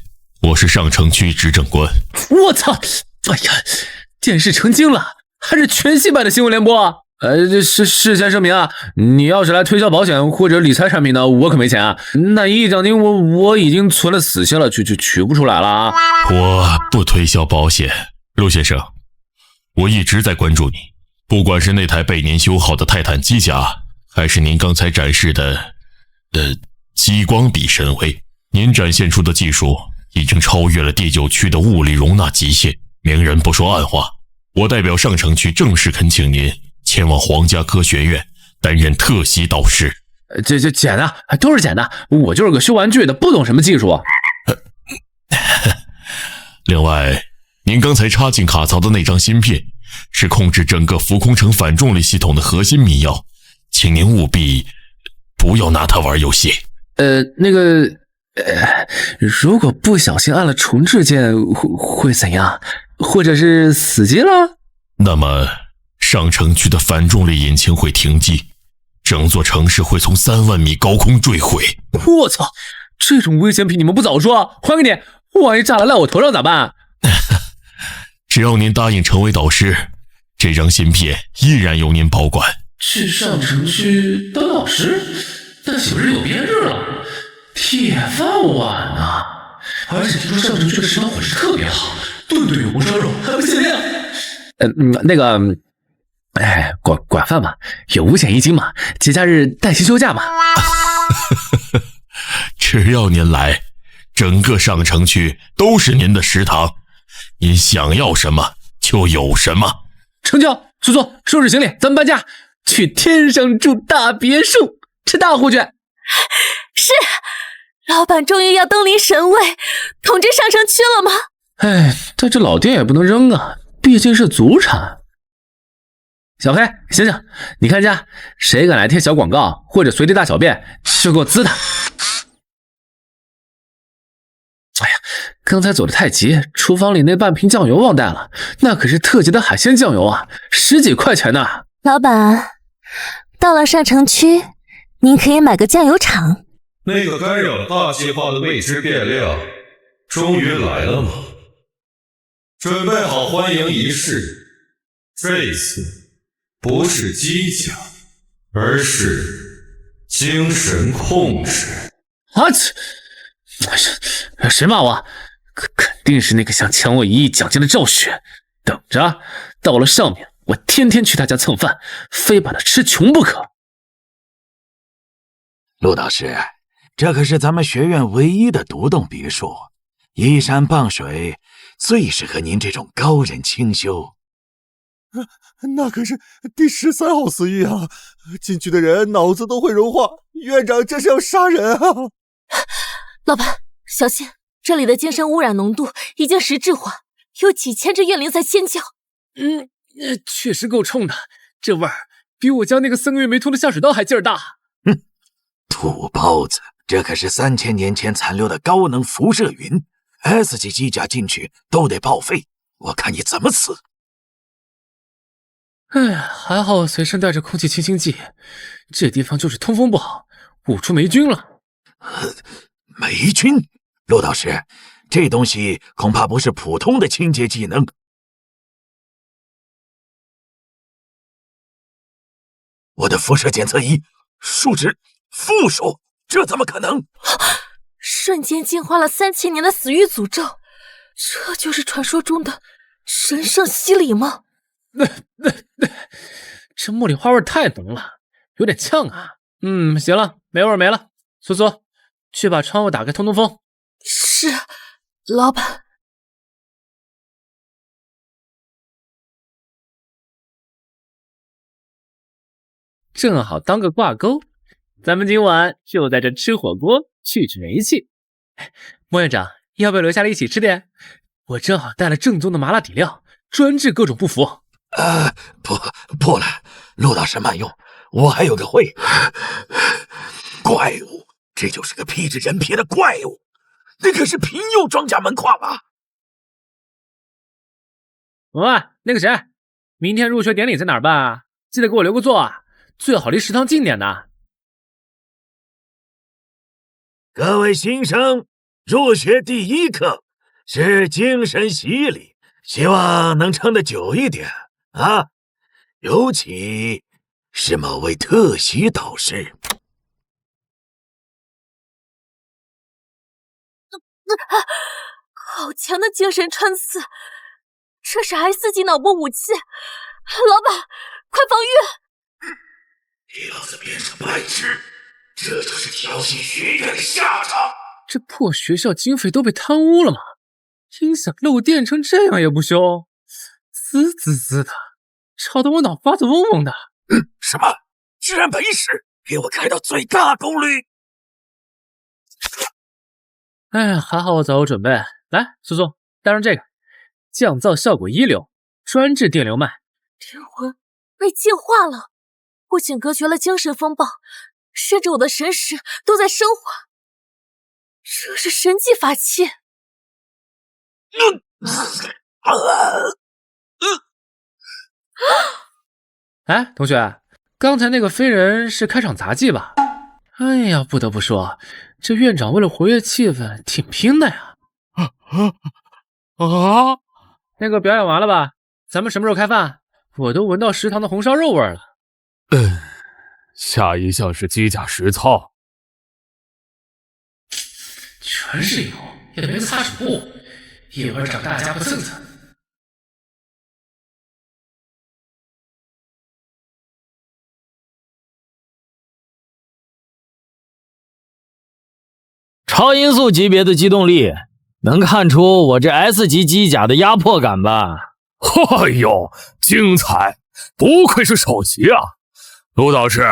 我是上城区执政官。我操！哎呀，电视成精了，还是全息版的新闻联播。事先声明啊，你要是来推销保险或者理财产品的，我可没钱啊。那1亿奖金我已经存了死心了，就取不出来了啊。我不推销保险，陆先生，我一直在关注你，不管是那台被您修好的泰坦机甲，还是您刚才展示的激光笔神威，您展现出的技术已经超越了第9区的物理容纳极限。明人不说暗话，我代表上城区正式恳请您前往皇家科学院担任特级导师。这捡的，都是捡的，我就是个修玩具的，不懂什么技术。另外，您刚才插进卡槽的那张芯片是控制整个浮空城反重力系统的核心密钥，请您务必不要拿它玩游戏。如果不小心按了重置键会怎样？或者是死机了？那么上城区的反重力引擎会停机，整座城市会从3万米高空坠毁。我操，这种危险品你们不早说，还给你，万一炸了赖我头上咋办？只要您答应成为导师，这张芯片依然由您保管。去上城区当导师？但有日有别日了，铁饭碗啊！而且听说上城区的食堂伙食特别好，顿顿有红烧肉，还不限量。管饭嘛，有5险1金嘛，节假日带薪休假嘛。只要您来，整个上城区都是您的食堂，您想要什么就有什么。成交，苏苏，收拾行李，咱们搬家，去天上住大别墅，吃大户去。是，老板终于要登临神位，统治上城区了吗？哎，但这老店也不能扔啊，毕竟是祖产。小黑，醒醒！你看家，谁敢来贴小广告或者随地大小便，就给我滋他！哎呀，刚才走得太急，厨房里那半瓶酱油忘带了，那可是特级的海鲜酱油啊，10几块钱呢。老板，到了上城区，您可以买个酱油厂。那个干扰大计划的未知变量，终于来了吗？准备好欢迎仪式，这次不是机甲，而是精神控制。啊！谁骂我？肯定是那个想抢我1亿奖金的赵雪。等着，到了上面，我天天去他家蹭饭，非把他吃穷不可。陆导师，这可是咱们学院唯一的独栋别墅，依山傍水，最适合您这种高人清修。那可是第13号死域啊！进去的人脑子都会融化，院长这是要杀人啊！老板，小心，这里的精神污染浓度已经实质化，有几千只怨灵在尖叫。确实够冲的，这味儿比我家那个3个月没通的下水道还劲儿大。土包子，这可是3000年前残留的高能辐射云 ，S 级机甲进去都得报废，我看你怎么死！哎，还好我随身带着空气清新剂，这地方就是通风不好，捂出霉菌了。霉菌？陆导师，这东西恐怕不是普通的清洁技能。我的辐射检测仪数值负数，这怎么可能？瞬间净化了3000年的死域诅咒，这就是传说中的神圣洗礼吗？这茉莉花味太浓了，有点呛啊。行了，没味没了。苏苏，去把窗户打开通通风。是，老板。正好当个挂钩，咱们今晚就在这吃火锅，去霉气。莫院长，要不要留下来一起吃点？我正好带了正宗的麻辣底料，专治各种不服。不了，陆导师慢用，我还有个会。怪物，这就是个披着人皮的怪物，那可是平佑庄家门框啊！喂，那个谁，明天入学典礼在哪儿办啊？记得给我留个座啊，最好离食堂近点的。各位新生，入学第1课，是精神洗礼，希望能撑得久一点啊！尤其是某位特级导师。好强的精神穿刺，这是 S 级脑波武器，老板，快防御！给老子变成白痴，这就是调戏学院的下场。这破学校经费都被贪污了吗？音响漏电成这样也不修，滋滋滋的，吵得我脑瓜子嗡嗡的。什么？居然没事？给我开到最大功率！哎呀，还好我早有准备。来，苏苏，带上这个，降噪效果一流，专治电流脉。灵魂被净化了，不仅隔绝了精神风暴，甚至我的神识都在升华。这是神级法器。哎，同学，刚才那个飞人是开场杂技吧？哎呀，不得不说，这院长为了活跃气氛，挺拼的呀。那个表演完了吧？咱们什么时候开饭？我都闻到食堂的红烧肉味了。下一项是机甲实操，全是油，也没个擦手布，一会儿找大家伙蹭蹭。超音速级别的机动力，能看出我这 S 级机甲的压迫感吧？哎呦，精彩！不愧是首席啊！陆导师，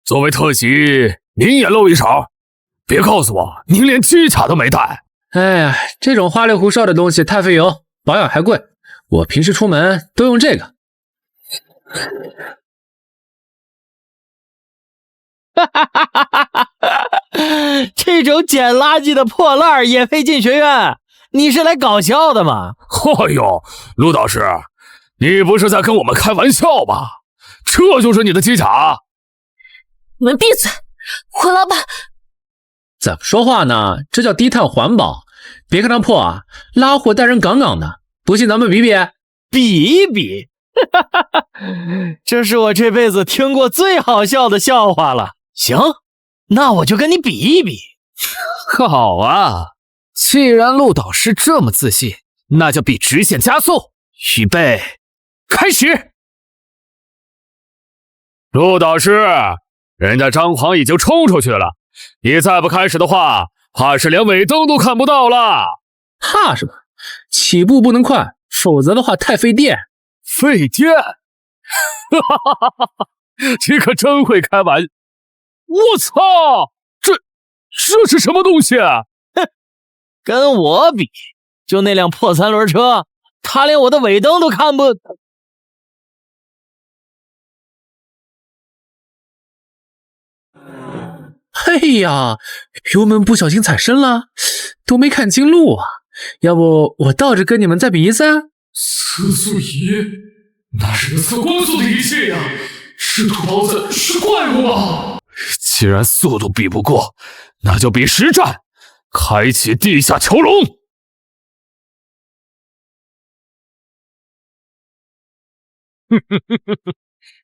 作为特级，您也露一手。别告诉我您连机甲都没带。哎呀，这种花里胡哨的东西太费油，保养还贵。我平时出门都用这个。这种捡垃圾的破烂也配进学院？你是来搞笑的吗？哎呦，陆导师，你不是在跟我们开玩笑吧？这就是你的机甲？你们闭嘴！胡老板，怎么说话呢？这叫低碳环保。别看它破啊，拉货带人杠杠的。不信咱们比比。比一比。这是我这辈子听过最好笑的笑话了。行，那我就跟你比一比。好啊，既然陆导师这么自信，那就比直线加速。预备，开始！陆导师，人家张狂已经冲出去了，你再不开始的话，怕是连尾灯都看不到了。怕什么？起步不能快，否则的话太费电。费电？你可真会开玩笑！我操，这是什么东西啊？哼，跟我比，就那辆破三轮车，他连我的尾灯都看不。哎呀，油门不小心踩深了，都没看清路啊！要不我倒着跟你们再比一次？测速仪，那是个测光速的仪器呀！是土包子，是怪物啊！既然速度比不过，那就比实战，开启地下囚笼。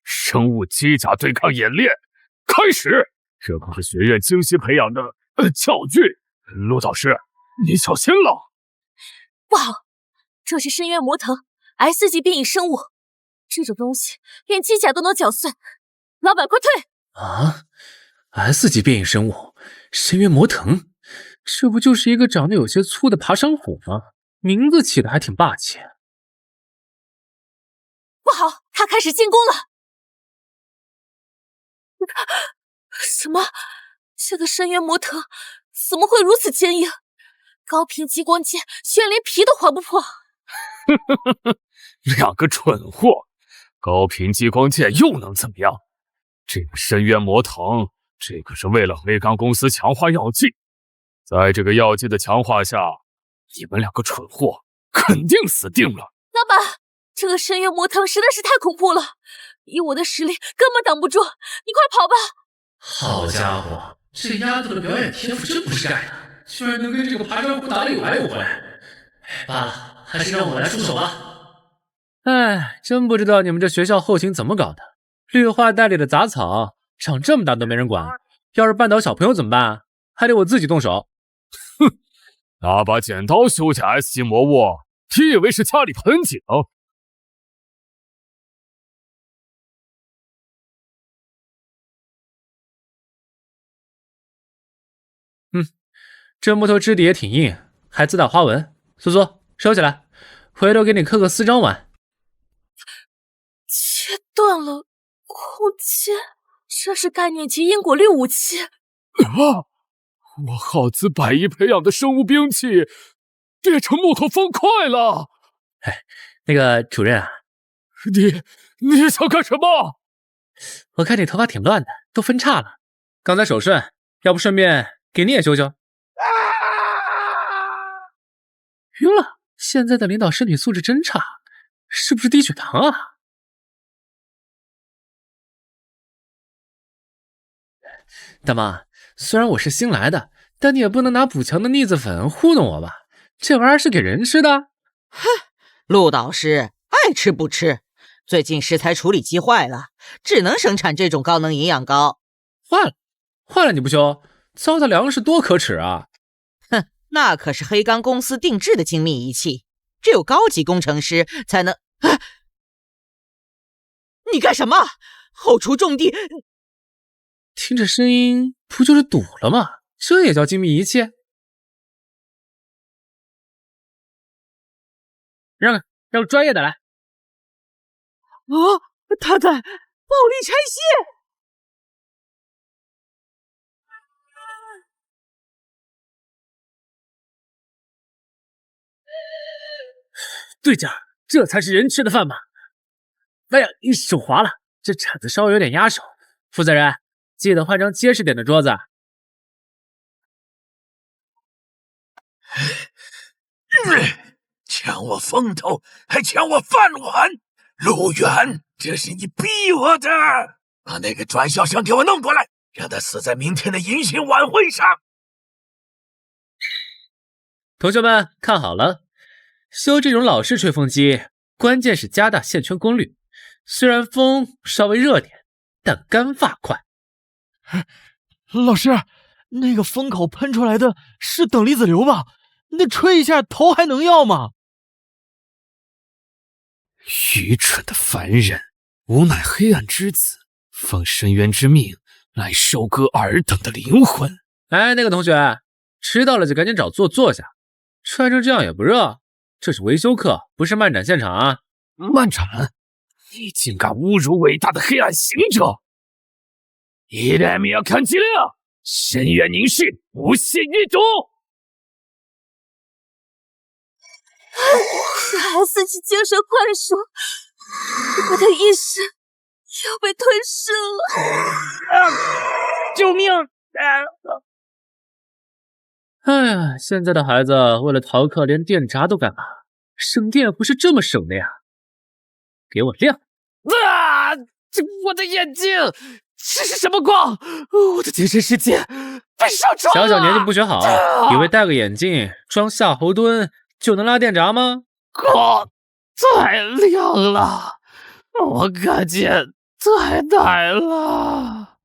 生物机甲对抗演练开始。这可是学院精心培养的教具，陆导师，你小心了。不好，这是深渊魔藤 S 级变异生物，这种东西连机甲都能搅碎。老板，快退！啊 ，S 级变异生物，深渊魔藤，这不就是一个长得有些粗的爬山虎吗？名字起的还挺霸气。不好，他开始进攻了！什么？这个深渊魔藤怎么会如此坚硬？高频激光剑居然连皮都划不破！两个蠢货，高频激光剑又能怎么样？这个深渊魔藤，这可是为了黑钢公司强化药剂，在这个药剂的强化下，你们两个蠢货肯定死定了。老板，这个深渊魔藤实在是太恐怖了，以我的实力根本挡不住，你快跑吧！好家伙，这丫头的表演天赋真不是盖的，居然能跟这个爬山虎打得有来有回。罢了，还是让我来出手吧。哎，真不知道你们这学校后勤怎么搞的，绿化带里的杂草长这么大都没人管，要是绊倒小朋友怎么办？还得我自己动手。哼，拿把剪刀修假 S 级魔物，你以为是家里盆景？这木头质地也挺硬，还自打花纹。苏苏，收起来，回头给你刻个丝章玩。切断了空间，这是概念级因果律武器。啊！我耗资100亿培养的生物兵器，变成木头方块了。哎，那个主任啊，你想干什么？我看你头发挺乱的，都分叉了。刚才手顺，要不顺便给你也修修？晕了！现在的领导身体素质真差，是不是低血糖啊？大妈，虽然我是新来的，但你也不能拿补强的腻子粉糊弄我吧？这玩意儿是给人吃的。哼，陆导师爱吃不吃。最近食材处理器坏了，只能生产这种高能营养膏。坏了你不修，糟蹋粮食多可耻啊！哼，那可是黑钢公司定制的精密仪器，只有高级工程师才能。啊！你干什么？后厨种地。听这声音，不就是堵了吗？这也叫精密仪器？让个专业的来。啊！他在暴力拆卸！对家，这才是人吃的饭吧？哎呀，手滑了，这铲子稍微有点压手。负责人，记得换张结实点的桌子。抢我风头，还抢我饭碗！陆远，这是你逼我的！把那个转校生给我弄过来，让他死在明天的迎新晚会上！同学们看好了，修这种老式吹风机，关键是加大线圈功率。虽然风稍微热点，但干发快。老师，那个风口喷出来的是等离子流吧？那吹一下头还能要吗？愚蠢的凡人，无乃黑暗之子，奉深渊之命来收割尔等的灵魂。哎，那个同学，迟到了就赶紧找坐下。穿成这样也不热，这是维修课，不是漫展现场啊！漫展？你竟敢侮辱伟大的黑暗行者！一代米要看计量，深渊凝视，无限阅读。是 S 级精神幻术，我的意识要被吞噬了！救命！哎呀，现在的孩子为了逃课连电闸都干嘛？省电不是这么省的呀！给我亮！啊！我的眼睛，这是什么光？我的精神世界被烧穿了！小年纪不学好，以为戴个眼镜装夏侯惇就能拉电闸吗？光太亮了，我看见太难了。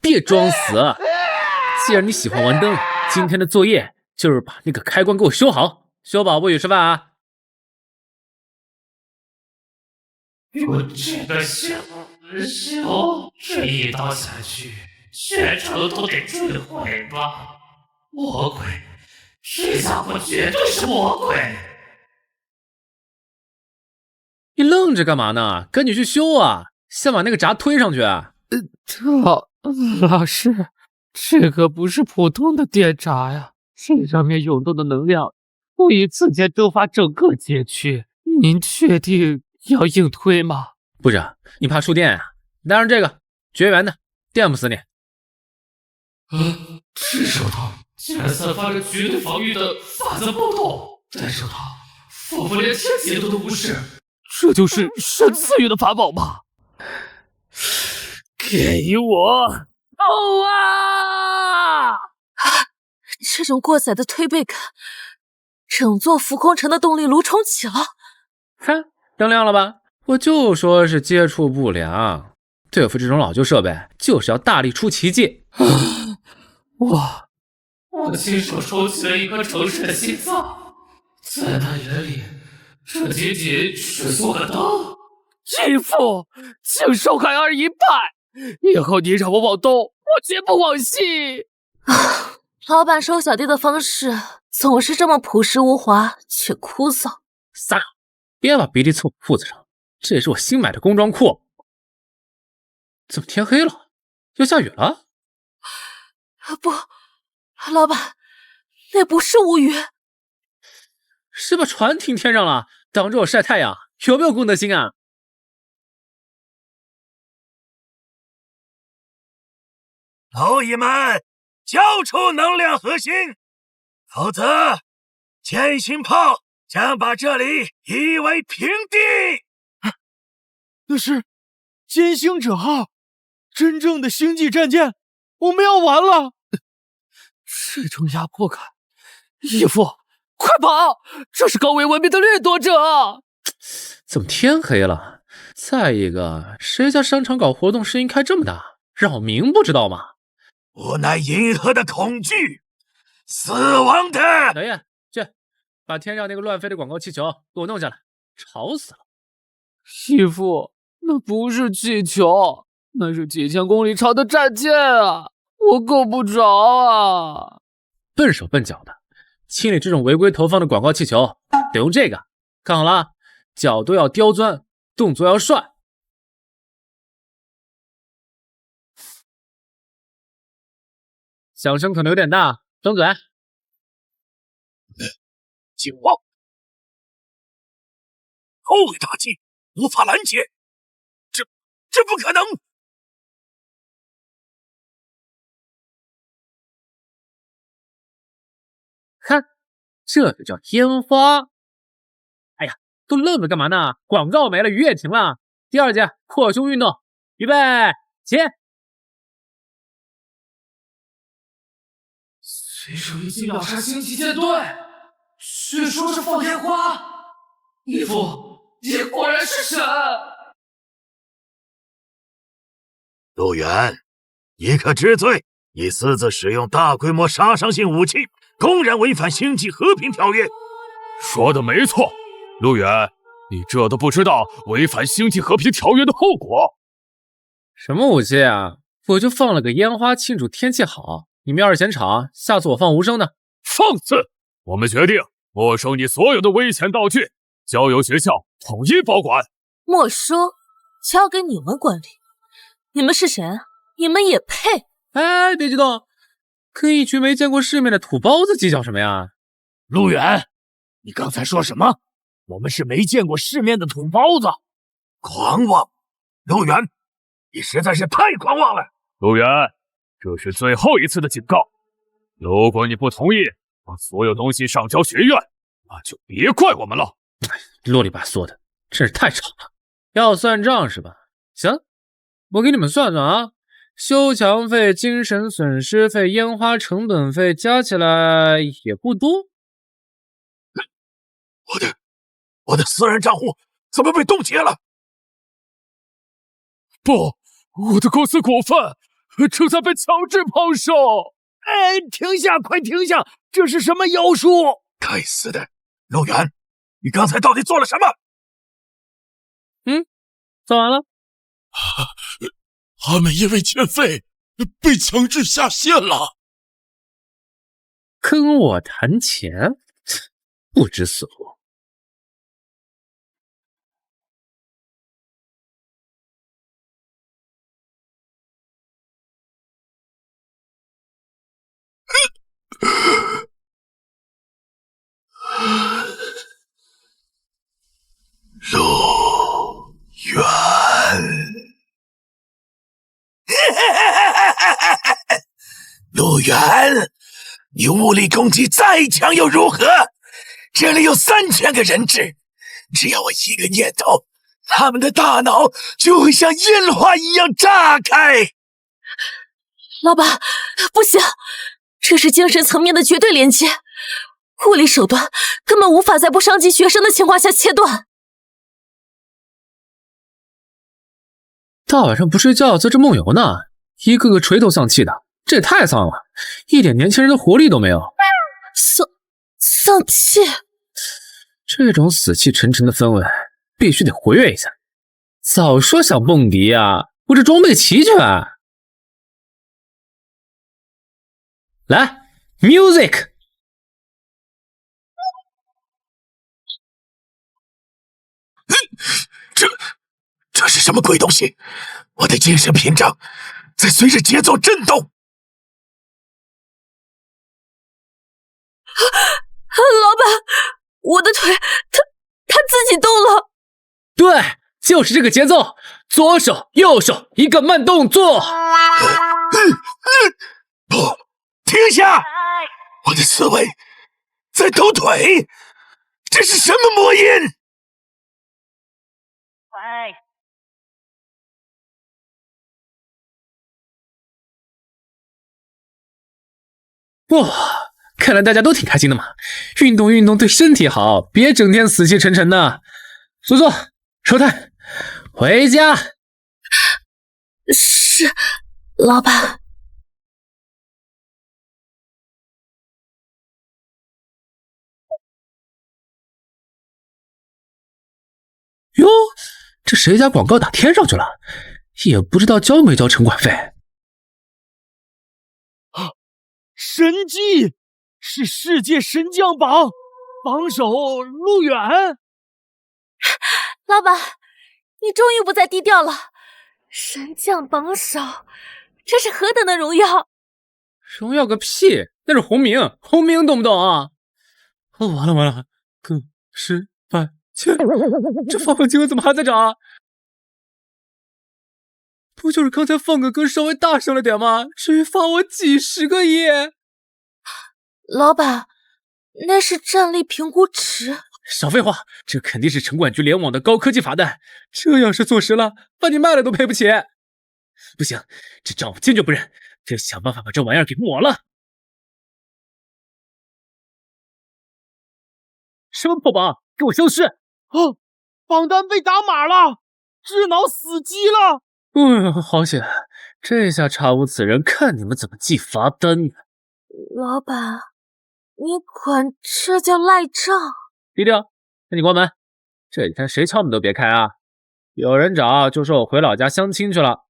别装死！既然你喜欢玩灯，今天的作业就是把那个开关给我修好。修保不许吃饭啊！我这个修这一刀下去，全城都得坠毁吧？魔鬼，这家伙绝对是魔鬼！你愣着干嘛呢？赶紧去修啊！先把那个闸推上去。老师，这个不是普通的电闸呀，这上面涌动的能量足以直接蒸发整个街区。您确定要硬推吗？部长，你怕触电啊？带上这个绝缘的，电不死你。这手套竟然散发着绝对防御的法则波动，戴手套仿佛连天劫都无视。这就是神赐予的法宝吗？给我！哦啊！这种过载的推背感，整座浮空城的动力炉重启了。看，灯亮了吧？我就说是接触不良，对付这种老旧设备，就是要大力出奇迹。我亲手收起了一颗城市的心脏，在他眼里，这仅仅是做个灯。义父，请受海儿一拜。以后你让我往东，我绝不往西。老板收小弟的方式总是这么朴实无华且枯燥。撒，别把鼻涕凑我裤子上，这也是我新买的工装裤。怎么天黑了？要下雨了？不，老板，那不是乌云，是把船停天上了，挡着我晒太阳，有没有公德心啊？老爷们，交出能量核心，否则剑心炮将把这里夷为平地。那是歼星者号，真正的星际战舰，我们要完了！这种压迫感，义父，快跑！这是高维文明的掠夺者！怎么天黑了？再一个，谁家商场搞活动声音开这么大，让我明不知道吗？我乃银河的恐惧，死亡的。老叶，去把天上那个乱飞的广告气球给我弄下来，吵死了！义父，那不是气球，那是几千公里长的战舰啊！我够不着啊！笨手笨脚的，清理这种违规投放的广告气球得用这个。看好了，角度要刁钻，动作要帅。响声可能有点大，张嘴。景望，后位大击，无法拦截，这不可能！看，这就叫烟花。哎呀，都愣着干嘛呢？广告没了，雨也停了。第二节扩胸运动，预备，起！随手一击秒杀星际舰队，却说是放烟花。义父，你果然是神！陆远，你可知罪？你私自使用大规模杀伤性武器，公然违反星际和平条约。说的没错，陆远，你这都不知道违反星际和平条约的后果。什么武器啊？我就放了个烟花庆祝天气好。你们要是嫌吵，下次我放无声的。放肆！我们决定没收你所有的危险道具，交由学校统一保管。没收，交给你们管理。你们是谁？你们也配？哎，别激动，跟一群没见过世面的土包子计较什么呀？陆远，你刚才说什么？我们是没见过世面的土包子？狂妄！陆远，你实在是太狂妄了！陆远，这是最后一次的警告，如果你不同意把所有东西上交学院，那就别怪我们了。啰里吧嗦的，真是太吵了。要算账是吧？行，我给你们算算啊，修墙费、精神损失费、烟花成本费加起来也不多。我的私人账户怎么被冻结了？不，我的公司股份正在被强制抛售！哎，停下，快停下！这是什么妖术？该死的，陆远，你刚才到底做了什么？算完了。他们因为欠费被强制下线了。跟我谈钱，不知死活。陆远，陆远，你物理攻击再强又如何？这里有3000个人质，只要我一个念头，他们的大脑就会像烟花一样炸开。老板，不行，这是精神层面的绝对连接，物理手段根本无法在不伤及学生的情况下切断。大晚上不睡觉，在这梦游呢，一个个垂头丧气的，这也太丧了，一点年轻人的活力都没有。丧气，这种死气沉沉的氛围必须得活跃一下。早说想蹦迪啊，我这装备齐全。来 ，music。这是什么鬼东西？我的精神屏障在随着节奏震动。老板，我的腿，它自己动了。对，就是这个节奏，左手右手一个慢动作。不，停下！我的思维在抖腿，这是什么魔音？哇，看来大家都挺开心的嘛，运动运动对身体好，别整天死气沉沉的。苏苏，收摊，回家。是，老板。哟，这谁家广告打天上去了？也不知道交没交城管费。神迹，是世界神将榜榜首陆远。老板，你终于不再低调了，神将榜首，这是何等的荣耀！荣耀个屁，那是红名，红名懂不懂啊？完了，个10、100、1000，这发放金额怎么还在涨？不就是刚才放个歌稍微大声了点吗？至于发我几10个亿？老板，那是战力评估值。少废话，这肯定是城管局联网的高科技罚单，这要是坐实了，把你卖了都赔不起。不行，这账我坚决不认，得想办法把这玩意儿给抹了。什么破榜，给我消失！哦，榜单被打码了，智脑死机了。好险，这下查无此人，看你们怎么记罚单呢。老板，你管这叫赖账？低调，那你关门。这几天谁敲门都别开啊！有人找就说我回老家相亲去了。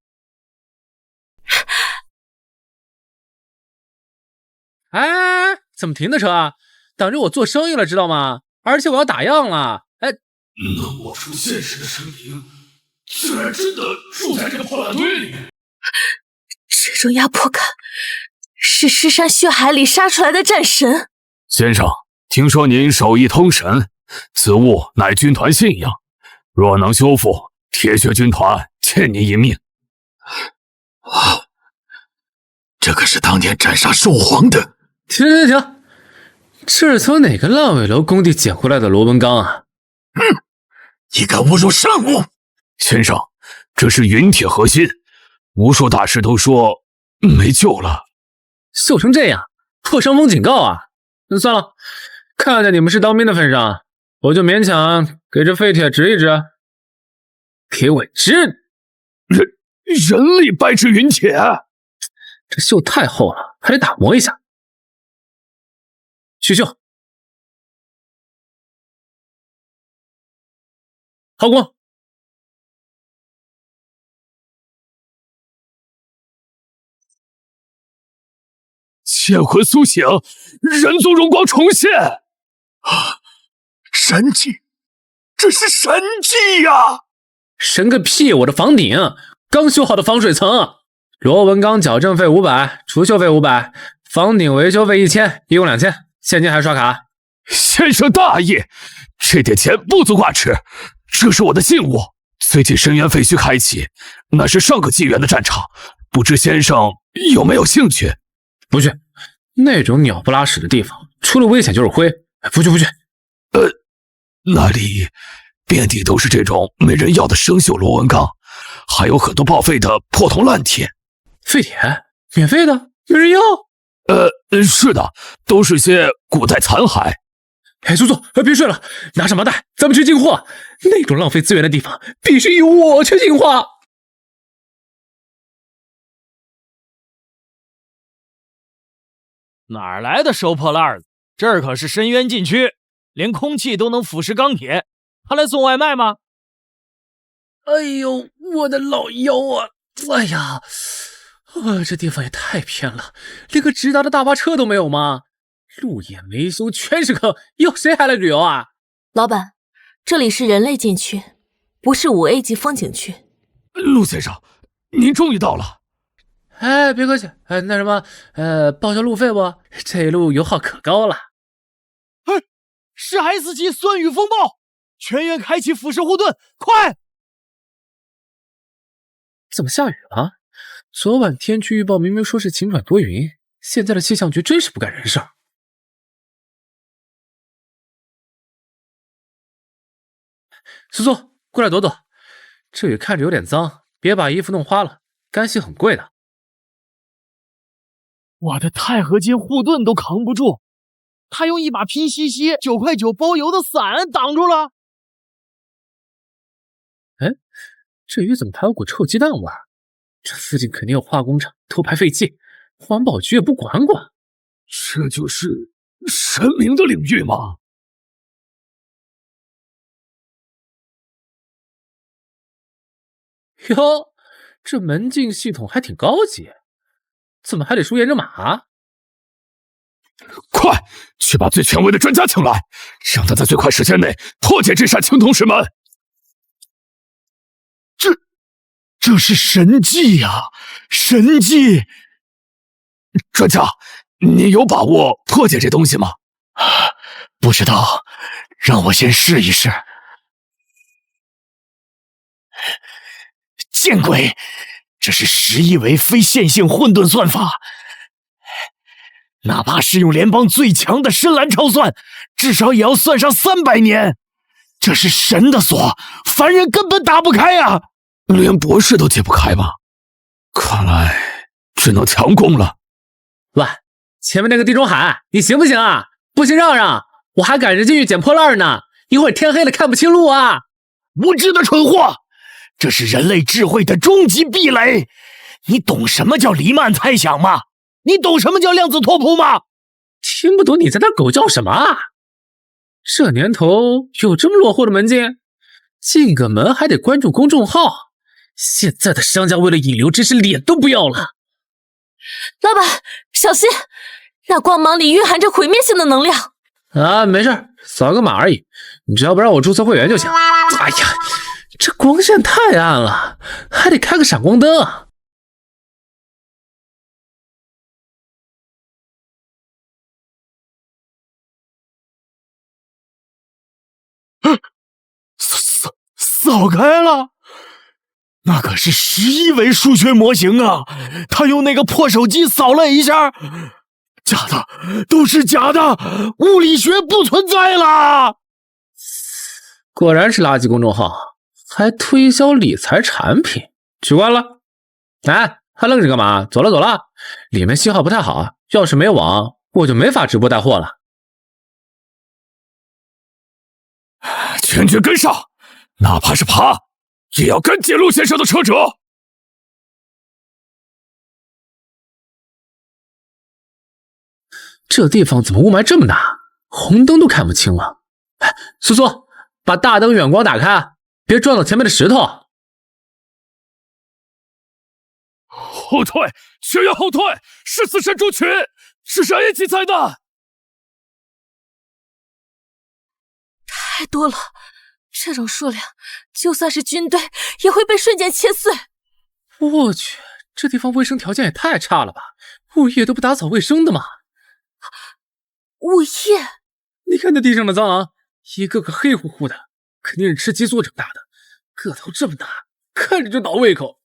哎，怎么停的车啊？挡着我做生意了，知道吗？而且我要打烊了。哎，那我出现时的身影，居然真的住在这个破烂堆里面。这种压迫感，是尸山血海里杀出来的战神。先生，听说您手艺通神，此物乃军团信仰，若能修复，铁血军团欠您一命。这可是当年斩杀兽皇的。停！这是从哪个烂尾楼工地捡回来的螺纹钢啊？你敢侮辱圣物！先生，这是陨铁核心，无数大师都说没救了。锈成这样，破伤风警告啊！算了，看在你们是当兵的份上，我就勉强给这废铁直一直。给我直！人力掰制陨铁，这锈太厚了，还得打磨一下。续锈。耗光。剑魂苏醒，人族荣光重现。神迹，这是神迹呀！神个屁！我的房顶刚修好的防水层，螺纹钢矫正费500，除锈费500，房顶维修费1000，一共2000，现金还是刷卡？先生大义，这点钱不足挂齿。这是我的信物，最近深渊废墟开启，那是上个纪元的战场，不知先生有没有兴趣？不去，那种鸟不拉屎的地方，除了危险就是灰。不去。那里遍地都是这种没人要的生锈螺纹钢，还有很多报废的破铜烂铁。废铁？免费的？没人要？是的，都是些古代残骸。哎，苏苏，别睡了，拿上麻袋，咱们去进货。那种浪费资源的地方，必须由我去净化。哪来的收破烂子？这儿可是深渊禁区，连空气都能腐蚀钢铁，他来送外卖吗？哎呦，我的老腰啊！哎呀，这地方也太偏了，连个直达的大巴车都没有吗？路也没修，全是坑，以后谁还来旅游啊？老板，这里是人类禁区，不是5A 级风景区。陆先生，您终于到了。哎，别客气，那什么，报销路费不？这一路油耗可高了。哎，是 S 级酸雨风暴，全员开启腐蚀护盾，快！怎么下雨了？昨晚天气预报明明说是晴转多云，现在的气象局真是不干人事儿。苏苏，过来躲躲，这雨看着有点脏，别把衣服弄花了，干洗很贵的。我的钛合金护盾都扛不住，他用一把拼夕夕9块9包邮的伞挡住了。哎，这雨怎么还有股臭鸡蛋味儿？这附近肯定有化工厂偷排废气，环保局也不管管。这就是神明的领域吗？哟，这门禁系统还挺高级，怎么还得输验证码？快去把最权威的专家请来，让他在最快时间内破解这扇青铜石门。这是神迹呀，神迹！专家，你有把握破解这东西吗？不知道，让我先试一试。见鬼！这是11维非线性混沌算法，哪怕是用联邦最强的深蓝超算，至少也要算上300年。这是神的锁，凡人根本打不开啊！连博士都解不开吗？看来只能强攻了。喂，前面那个地中海，你行不行啊？不行让让，我还赶着进去捡破烂呢，一会儿天黑了看不清路啊！无知的蠢货！这是人类智慧的终极壁垒，你懂什么叫黎曼猜想吗？你懂什么叫量子拓扑吗？听不懂你在那狗叫什么啊？这年头有这么落后的门禁？进个门还得关注公众号，现在的商家为了引流真是脸都不要了。老板，小心，那光芒里蕴含着毁灭性的能量。啊，没事，扫个码而已，你只要不让我注册会员就行。哎呀，这光线太暗了，还得开个闪光灯啊。扫开了，那可是11维数学模型啊！他用那个破手机扫了一下，假的，都是假的，物理学不存在了。果然是垃圾公众号，还推销理财产品，取关了。哎，还愣着干嘛？走了走了，里面信号不太好，要是没网，我就没法直播带货了。全军跟上！哪怕是爬，也要跟紧陆先生的车辙。这地方怎么雾霾这么大，红灯都看不清了。哎，苏苏，把大灯远光打开，别撞到前面的石头。后退，全员后退！是死神族群，是谁一起灾难？太多了。这种数量，就算是军队也会被瞬间切碎。我去，这地方卫生条件也太差了吧？物业都不打扫卫生的吗？物业？你看那地上的蟑螂，一个个黑乎乎的，肯定是吃激素长大的，个头这么大，看着就倒胃口。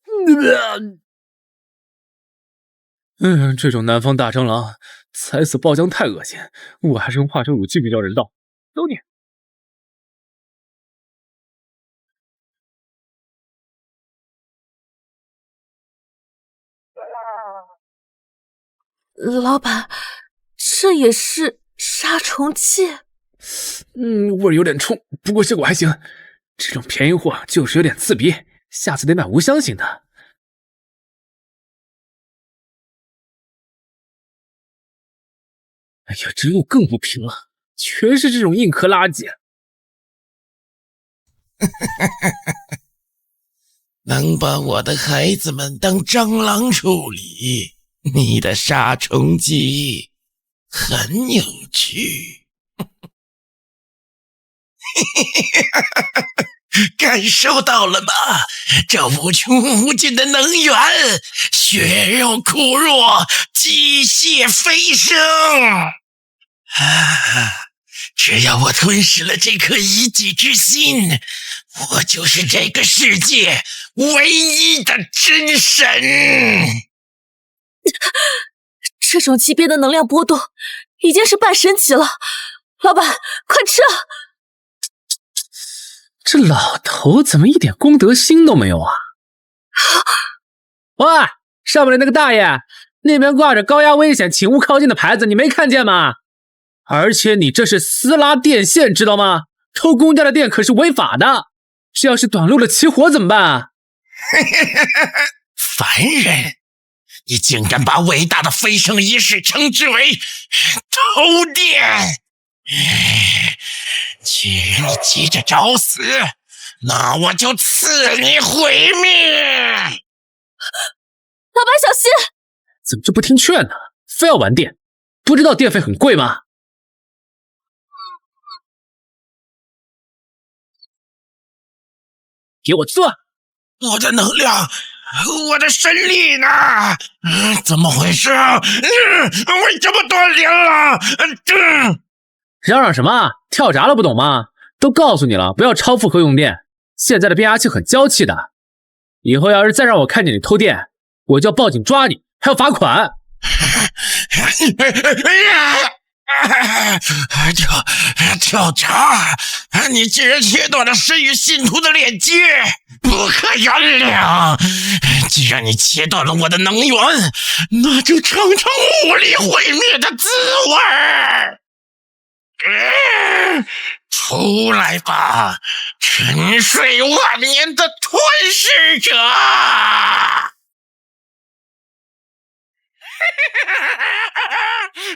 这种南方大蟑螂，踩死爆浆太恶心，我还是用化学武器比较人道。走你！老板，这也是杀虫剂？味儿有点冲，不过效果还行。这种便宜货就是有点刺鼻，下次得买无香型的。哎呀，这路更不平了，全是这种硬壳垃圾。能把我的孩子们当蟑螂处理，你的杀虫剂很有趣。感受到了吗？这无穷无尽的能源，血肉枯弱，机械飞升。只要我吞噬了这颗一己之心，我就是这个世界唯一的真神。这种级别的能量波动已经是半神级了，老板，快吃啊！这老头怎么一点公德心都没有啊？喂，上面的那个大爷，那边挂着高压危险请勿靠近的牌子，你没看见吗？而且你这是私拉电线，知道吗？偷公家的电可是违法的，这要是短路了起火怎么办？凡人，你竟敢把伟大的飞升仪式称之为偷电！既然你急着找死，那我就赐你毁灭！老板小心！怎么就不听劝呢？非要玩电？不知道电费很贵吗？给我做！我的能量，我的神力呢？怎么回事？为什么断电了？嚷嚷什么？跳闸了不懂吗？都告诉你了，不要超负荷用电。现在的变压器很娇气的，以后要是再让我看见你偷电，我就要报警抓你，还要罚款。跳闸！你竟然切断了神与信徒的链接，不可原谅！既然你切断了我的能源，那就尝尝物理毁灭的滋味！出来吧，沉睡万年的吞噬者！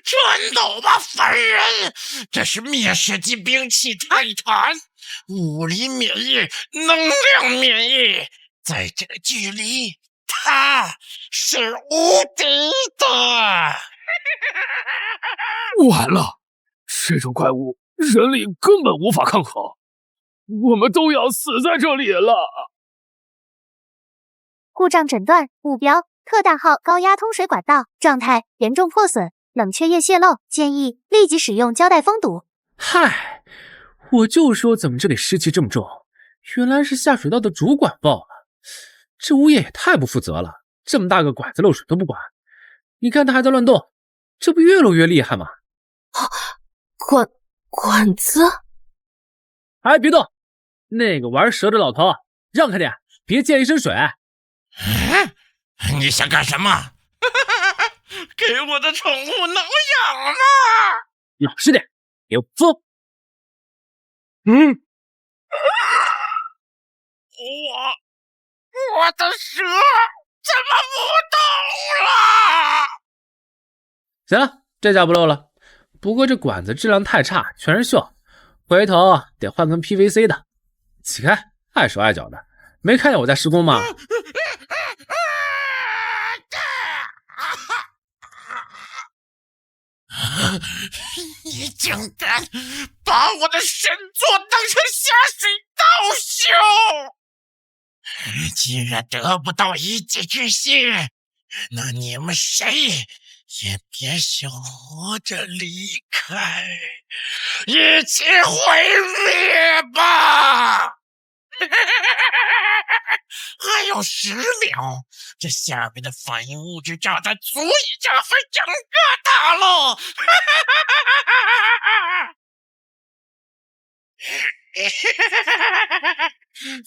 转走吧，凡人！这是灭世级兵器泰坦，物理免疫，能量免疫，在这个距离，它是无敌的。完了，这种怪物人力根本无法抗衡，我们都要死在这里了。故障诊断目标：特大号高压通水管道，状态严重破损，冷却液泄漏，建议立即使用胶带封堵。嗨，我就说怎么这里湿气这么重，原来是下水道的主管爆了。这物业也太不负责了，这么大个管子漏水都不管。你看他还在乱动，这不越漏越厉害吗？管子？哎，别动！那个玩蛇的老头，让开点，别溅一身水。你想干什么？给我的宠物挠痒了！老实点，给我疯！我的蛇怎么不动了？行了，这下不漏了。不过这管子质量太差，全是锈，回头得换根 PVC 的。起开，碍手碍脚的，没看见我在施工吗？你竟敢把我的神作当成下水道修！既然得不到一己之心，那你们谁也别想活着离开，一起毁灭吧！还有10秒，这下面的反应物质炸弹足以炸飞整个大陆！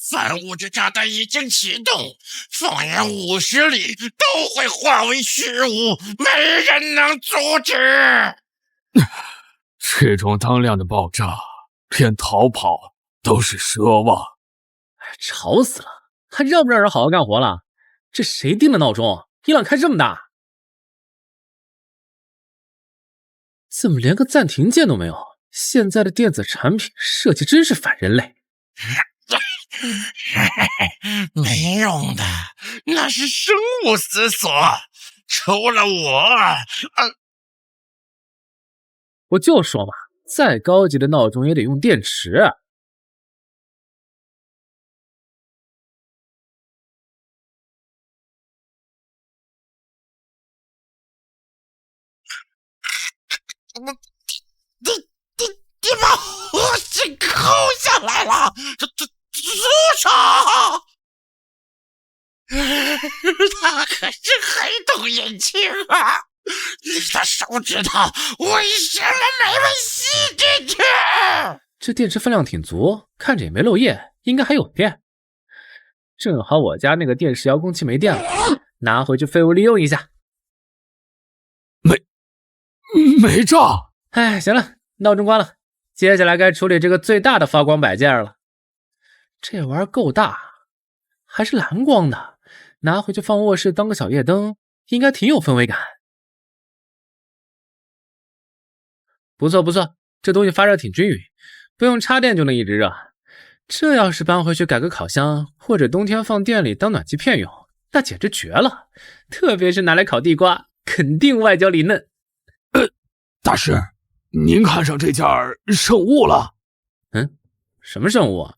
反物质炸弹已经启动，放眼50里都会化为虚无，没人能阻止。这种当量的爆炸，连逃跑都是奢望。吵死了，还让不让人好好干活了？这谁定的闹钟？音量开这么大，怎么连个暂停键都没有？现在的电子产品设计真是反人类。没用的，那是生物思索。除了我就说嘛，再高级的闹钟也得用电池。你把呼吸抠下来了，住手！他可是黑洞引擎啊！你的手指头为什么没被吸进去？这电池分量挺足，看着也没漏液，应该还有电。正好我家那个电视遥控器没电了，拿回去废物利用一下。没炸。哎，行了，闹钟关了，接下来该处理这个最大的发光摆件了。这玩意儿够大，还是蓝光的，拿回去放卧室当个小夜灯，应该挺有氛围感。不错不错，这东西发热挺均匀，不用插电就能一直热。这要是搬回去改个烤箱，或者冬天放店里当暖气片用，那简直绝了。特别是拿来烤地瓜，肯定外焦里嫩。大师，您看上这件圣物了？什么圣物啊？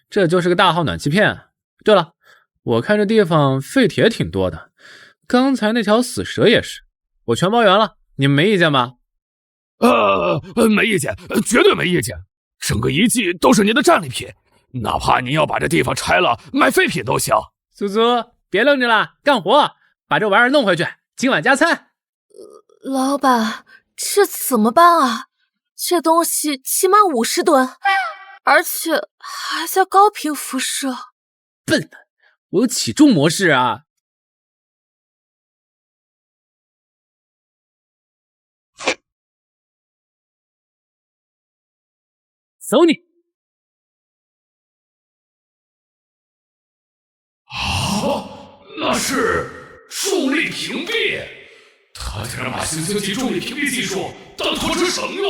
这就是个大号暖气片。对了，我看这地方废铁挺多的，刚才那条死蛇也是，我全包圆了，你们没意见吧？没意见，绝对没意见。整个遗迹都是您的战利品，哪怕您要把这地方拆了卖废品都行。苏苏，别愣着了，干活，把这玩意儿弄回去，今晚加餐。老板，这怎么办啊？这东西起码50吨，而且还在高频辐射。笨的，我有起重模式啊。走你！那是重力屏蔽，他竟然把新星级重力屏蔽技术当拖车绳用。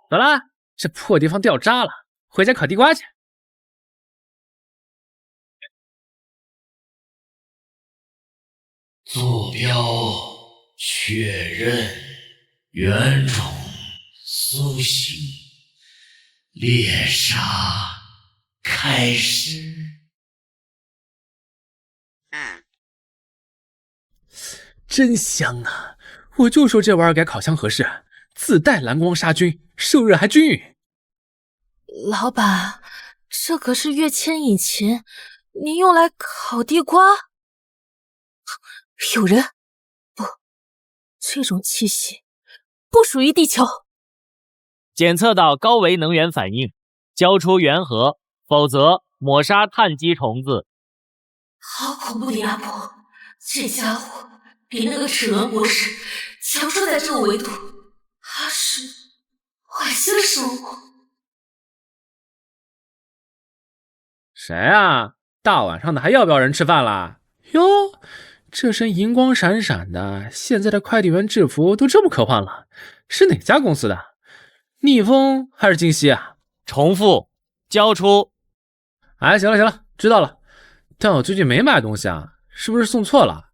走啦，这破地方掉渣了，回家烤地瓜去。坐标确认，原种苏醒，猎杀开始。真香啊！我就说这玩意儿改烤箱合适，自带蓝光杀菌，受热还均匀。老板，这可是跃迁引擎，您用来烤地瓜？有人？不，这种气息不属于地球。检测到高维能源反应，交出原核，否则抹杀碳基虫子。好恐怖的压迫，这家伙比那个齿轮博士强出在这个维度。他是外星生物。谁啊？大晚上的还要不要人吃饭啦？哟，这身银光闪闪的，现在的快递员制服都这么科幻了，是哪家公司的？逆风还是京西啊？重复，交出。哎，行了行了，知道了。但我最近没买东西啊，是不是送错了？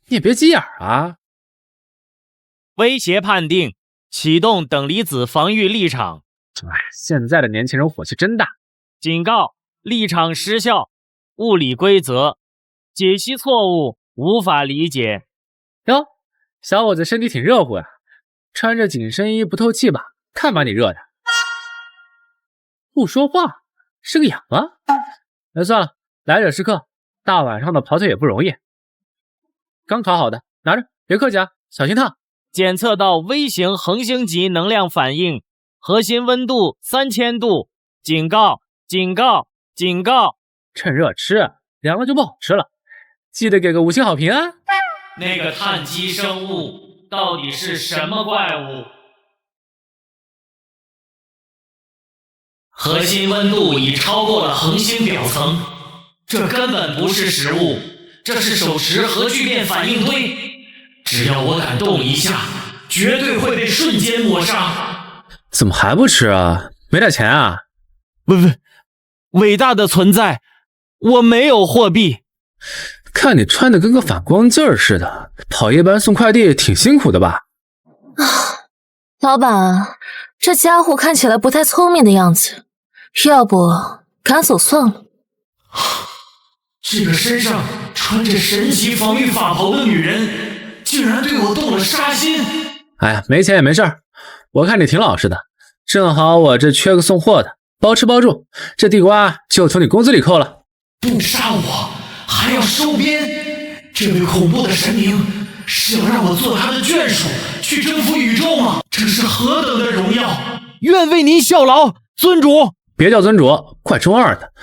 你也别急眼啊。威胁判定，启动等离子防御立场。现在的年轻人火气真大。警告，立场失效，物理规则解析错误，无法理解。哟，小伙子身体挺热乎呀，穿着紧身衣不透气吧？看把你热的。不说话，是个哑巴。哎，算了，来者是客，大晚上的跑腿也不容易。刚烤好的，拿着，别客气啊，小心烫。检测到微型恒星级能量反应，核心温度3000度，警告，警告，警告！趁热吃，凉了就不好吃了。记得给个5星好评啊！那个碳基生物到底是什么怪物？核心温度已超过了恒星表层，这根本不是食物，这是手持核聚变反应堆。只要我敢动一下，绝对会被瞬间抹杀。怎么还不吃啊？没点钱啊？伟大的存在，我没有货币。看你穿的跟个反光镜儿似的，跑夜班送快递挺辛苦的吧？老板，这家伙看起来不太聪明的样子，要不赶走算了。这个身上穿着神奇防御法袍的女人，竟然对我动了杀心。哎呀，没钱也没事儿，我看你挺老实的，正好我这缺个送货的，包吃包住，这地瓜就从你工资里扣了。不杀我，还要收编？这位恐怖的神明是要让我做他的眷属，去征服宇宙吗？这是何等的荣耀！愿为您效劳，尊主。别叫尊主，快中二的！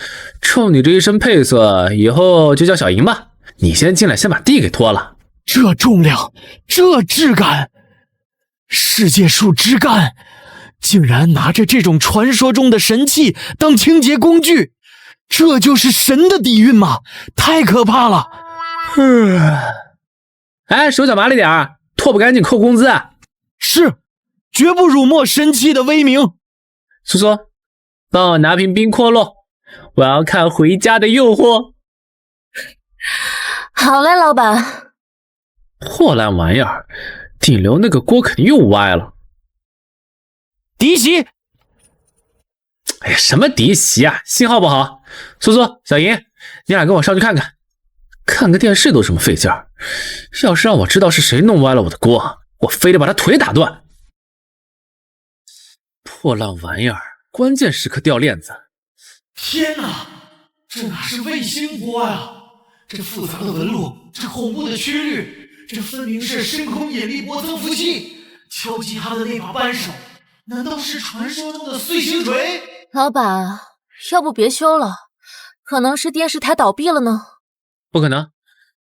冲你这一身配色，以后就叫小莹吧。你先进来，先把地给拖了。这重量，这质感，世界树枝干，竟然拿着这种传说中的神器当清洁工具，这就是神的底蕴吗？太可怕了！哎，手脚麻利点儿，拖不干净扣工资啊！是，绝不辱没神器的威名。苏苏，帮我拿瓶冰可乐，我要看《回家的诱惑》。好嘞，老板。破烂玩意儿，顶流那个锅肯定又歪了。嫡媳，哎呀，什么嫡媳啊？信号不好。苏苏、小莹，你俩跟我上去看看。看个电视都这么费劲儿，要是让我知道是谁弄歪了我的锅，我非得把他腿打断。破烂玩意儿，关键时刻掉链子。天哪，这哪是卫星锅啊？这复杂的纹路，这恐怖的曲率，这分明是深空引力波增幅器。敲击它的那把扳手，难道是传说中的碎星锤？老板，要不别修了，可能是电视台倒闭了呢。不可能，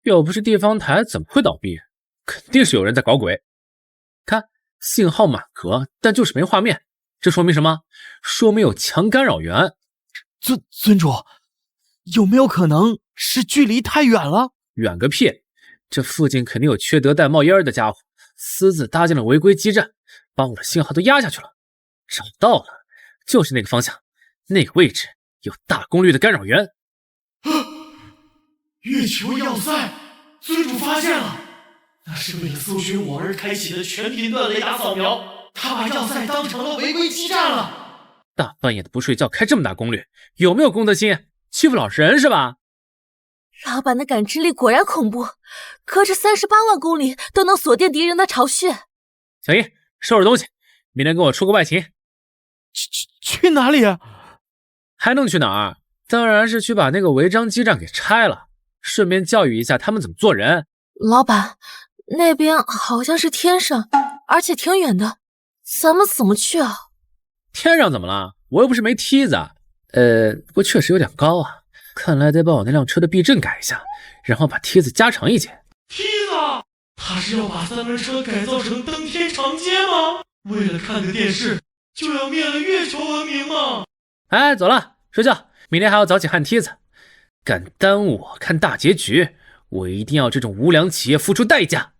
又不是地方台，怎么会倒闭？肯定是有人在搞鬼。看，信号满格，但就是没画面，这说明什么？说明有强干扰源。尊主，有没有可能是距离太远了？远个屁！这附近肯定有缺德带冒烟的家伙，私自搭建了违规基站，把我的信号都压下去了。找到了，就是那个方向，那个位置有大功率的干扰源。月球要塞，尊主发现了，那是为了搜寻我而开启的全频段雷达扫描，他把要塞当成了违规基站了。大半夜的不睡觉，开这么大功率，有没有公德心？欺负老实人是吧？老板的感知力果然恐怖，隔着38万公里都能锁定敌人的巢穴。小英，收拾东西，明天跟我出个外勤。去哪里啊？还能去哪儿？当然是去把那个违章基站给拆了，顺便教育一下他们怎么做人。老板，那边好像是天上，而且挺远的，咱们怎么去啊？天上怎么了？我又不是没梯子。不过确实有点高啊，看来得把我那辆车的避震改一下，然后把梯子加长一截。梯子？他是要把三轮车改造成登天长街吗？为了看个电视，就要灭了月球文明吗？哎，走了，睡觉，明天还要早起焊梯子。敢耽误我看大结局，我一定要这种无良企业付出代价。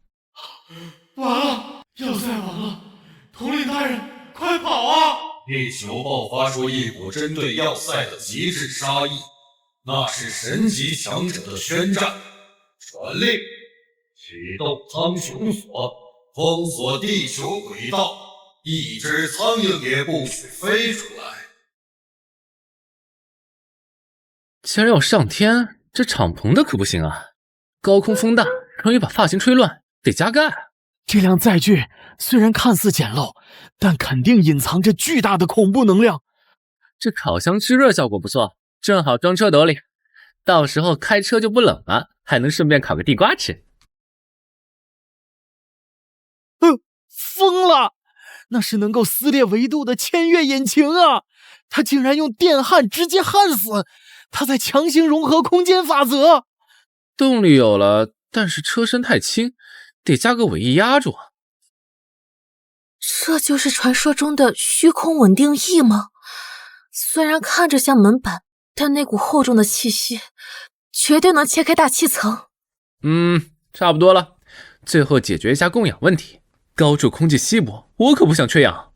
完了，要塞完了，统领大人，快跑啊！地球爆发出一股针对要塞的极致杀意，那是神级强者的宣战。传令，启动苍穹锁，封锁地球轨道，一只苍蝇也不许飞出来。既然要上天，这敞篷的可不行啊！高空风大，容易把发型吹乱，得加盖。这辆载具虽然看似简陋，但肯定隐藏着巨大的恐怖能量。这烤箱制热效果不错，正好装车斗里，到时候开车就不冷了，还能顺便烤个地瓜吃。疯了！那是能够撕裂维度的千越引擎啊！它竟然用电焊直接焊死，它在强行融合空间法则。动力有了，但是车身太轻，得加个尾翼压住。这就是传说中的虚空稳定翼吗？虽然看着像门板，但那股厚重的气息，绝对能切开大气层。差不多了，最后解决一下供氧问题。高处空气稀薄，我可不想缺氧。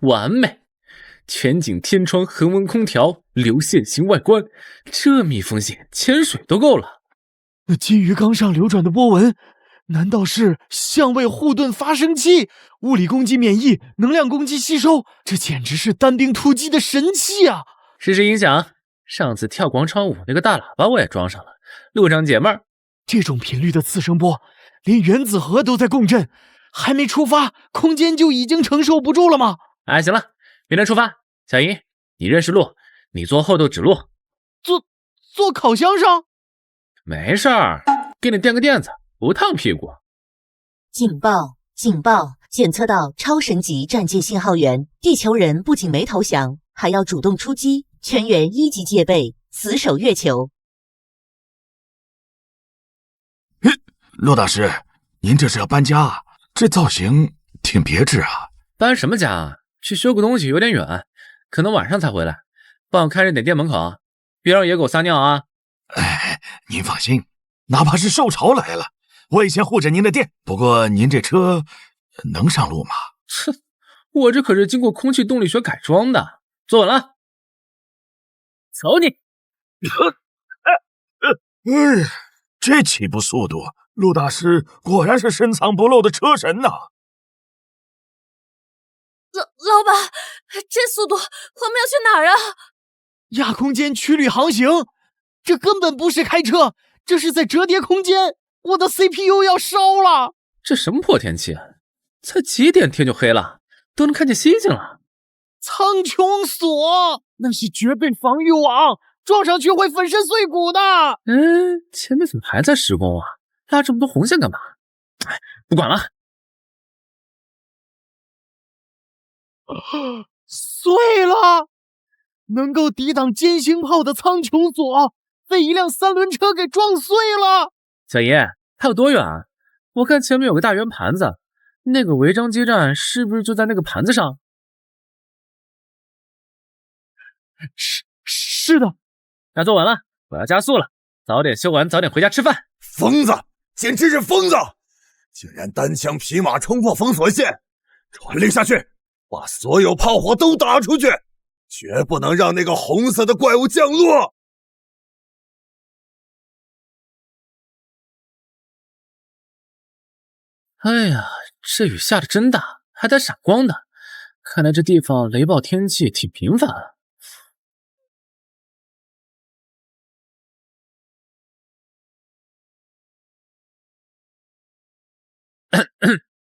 完美，全景天窗恒温空调，流线型外观，这密封性潜水都够了。那金鱼缸上流转的波纹，难道是相位护盾发生器？物理攻击免疫，能量攻击吸收，这简直是单兵突击的神器啊！实时音响，上次跳广场舞那个大喇叭我也装上了。路长解闷儿，这种频率的次声波，连原子核都在共振，还没出发，空间就已经承受不住了吗？哎，行了，明天出发。小莹，你认识路，你坐后头指路。坐烤箱上？没事儿，给你垫个垫子，不烫屁股。警报！警报！检测到超神级战界信号源，地球人不仅没投降，还要主动出击，全员1级戒备，死守月球。陆大师，您这是要搬家啊？这造型挺别致啊。搬什么家啊？去修个东西有点远，可能晚上才回来。帮我看着点店门口，别让野狗撒尿啊。哎，您放心，哪怕是受潮来了，我也先护着您的店。不过您这车能上路吗？哼，我这可是经过空气动力学改装的。坐稳了，走你！这起步速度，陆大师果然是深藏不露的车神呐！老板，这速度我们要去哪儿啊？亚空间曲率航行，这根本不是开车，这是在折叠空间。我的 CPU 要烧了！这什么破天气啊？才几点天就黑了，都能看见西境了。苍穹锁，那是绝备防御网，撞上去会粉身碎骨的。前面怎么还在施工啊？拉这么多红线干嘛？哎，不管了。碎了！能够抵挡尖星炮的苍穹锁被一辆3轮车给撞碎了。小爷，还有多远啊？我看前面有个大圆盘子，那个违章基站是不是就在那个盘子上？是的。那坐稳了，我要加速了，早点修完，早点回家吃饭。疯子，简直是疯子！竟然单枪匹马冲破封锁线，传令下去，把所有炮火都打出去，绝不能让那个红色的怪物降落。哎呀，这雨下的真大，还带闪光的，看来这地方雷暴天气挺频繁啊。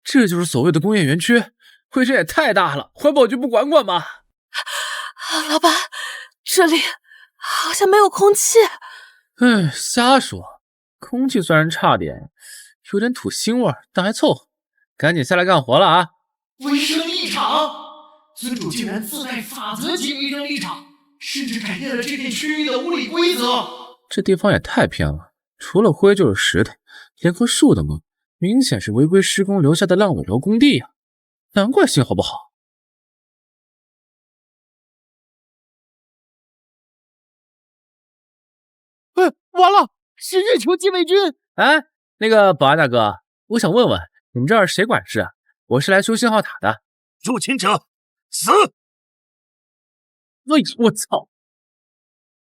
这就是所谓的工业园区，灰尘也太大了，环保局不管管吗？老板，这里好像没有空气。瞎说，空气虽然差点，有点土腥味，但还凑合。赶紧下来干活了啊！卫生立场，尊主竟然自带法则级卫生立场，甚至改变了这片区域的物理规则。这地方也太偏了，除了灰就是石头，连棵树都没有。明显是违规施工留下的烂尾楼工地啊，难怪信号不好。完了，是月球禁卫军！哎，那个保安大哥，我想问问，你们这儿谁管事啊？我是来修信号塔的。入侵者，死！喂，我操！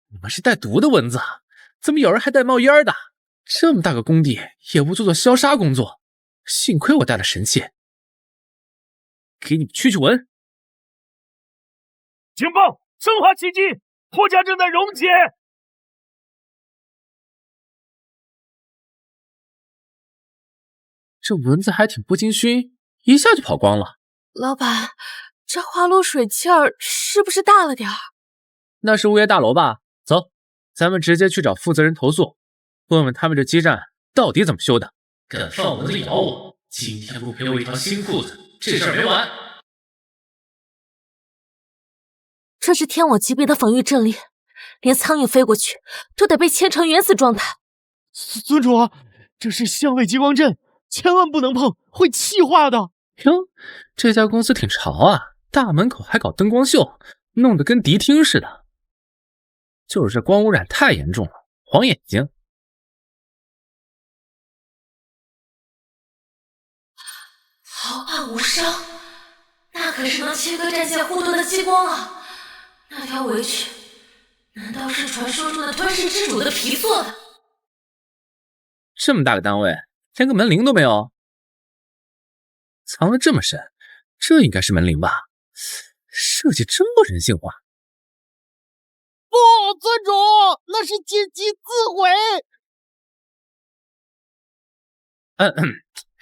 你们是带毒的蚊子啊？怎么有人还带冒烟的？这么大个工地也不做消杀工作，幸亏我带了神器。给你们驱驱蚊。警报！生化奇迹，货架正在溶解。这蚊子还挺不经熏，一下就跑光了。老板，这花露水气儿是不是大了点儿？那是物业大楼吧？走，咱们直接去找负责人投诉。问问他们这基站到底怎么修的？敢放蚊子咬我，今天不赔我一条新裤子，这事儿没完！这是天网级别的防御阵力，连苍蝇飞过去都得被牵成原死状态。尊主，这是相位激光阵，千万不能碰，会气化的。哟，这家公司挺潮啊，大门口还搞灯光秀，弄得跟迪厅似的。就是这光污染太严重了，晃眼睛。毫发无伤，那可是能切割战线护盾的激光啊！那条围裙，难道是传说中的吞噬之主的皮做的？这么大个单位，连个门铃都没有，藏得这么深，这应该是门铃吧？设计真不人性化。不，尊主，那是紧急自毁。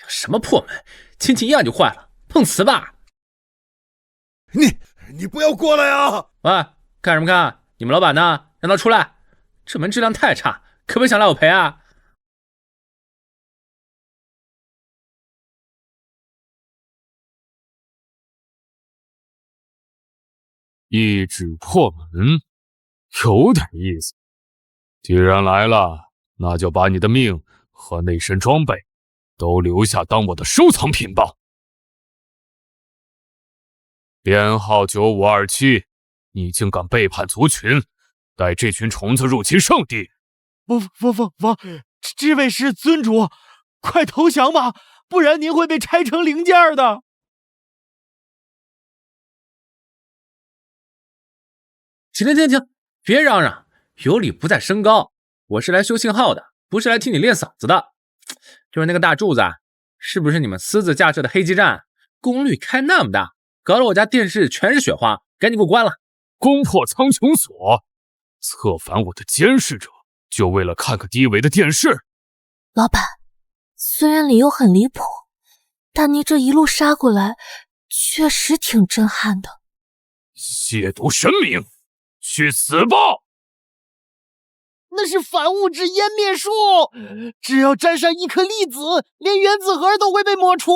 什么破门，轻轻一按就坏了，碰瓷吧？你不要过来啊！喂，看什么看？你们老板呢？让他出来！这门质量太差，可不可以想来我赔啊？一指破门，有点意思。既然来了，那就把你的命和那身装备都留下当我的收藏品吧。编号9527，你竟敢背叛族群，带这群虫子入侵圣地！这位是尊主，快投降吧，不然您会被拆成零件的。停，别嚷嚷，有理不在声高。我是来修信号的，不是来听你练嗓子的。就是那个大柱子，是不是你们私自架设的黑基站？功率开那么大，搞得我家电视全是雪花，赶紧给我关了！攻破苍穹所，策反我的监视者，就为了看个低微的电视？老板，虽然理由很离谱，但您这一路杀过来，确实挺震撼的。亵渎神明，去死吧！那是反物质湮灭术，只要沾上一颗粒子，连原子核都会被抹除。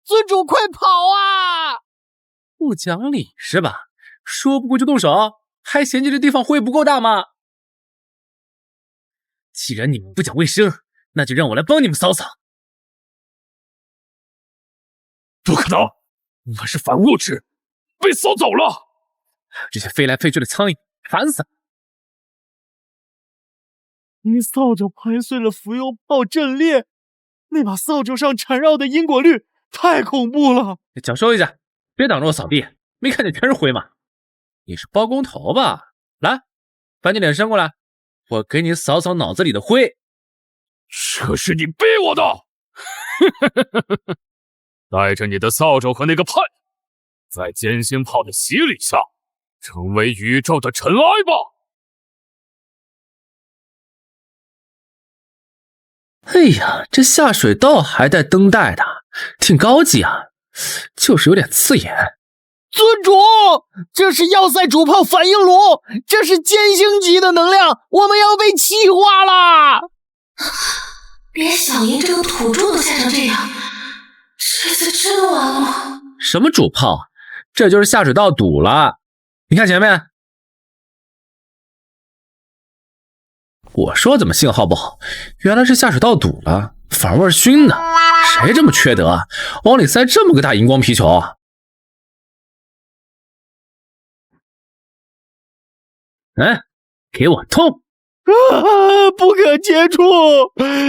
尊主，快跑啊！不讲理是吧？说不过就动手，还嫌弃这地方灰不够大吗？既然你们不讲卫生，那就让我来帮你们扫扫。不可能，我是反物质，被扫走了。这些飞来飞去的苍蝇，烦死了！您扫帚拍碎了浮游炮阵列，那把扫帚上缠绕的因果律太恐怖了。脚收一下，别挡着我扫地，没看见全是灰吗？你是包工头吧？来，把你脸伸过来，我给你扫扫脑子里的灰。这是你逼我的！带着你的扫帚和那个叛徒，在歼星炮的洗礼下，成为宇宙的尘埃吧！哎呀，这下水道还带灯带的，挺高级啊，就是有点刺眼。尊主，这是要塞主炮反应炉，这是歼星级的能量，我们要被气化了！连小莹这个土著都吓成这样，这次真的完了吗？什么主炮？这就是下水道堵了。你看前面。我说怎么信号不好，原来是下水道堵了，反味熏呢。谁这么缺德啊，往里塞这么个大荧光皮球啊？给我痛！不可接触，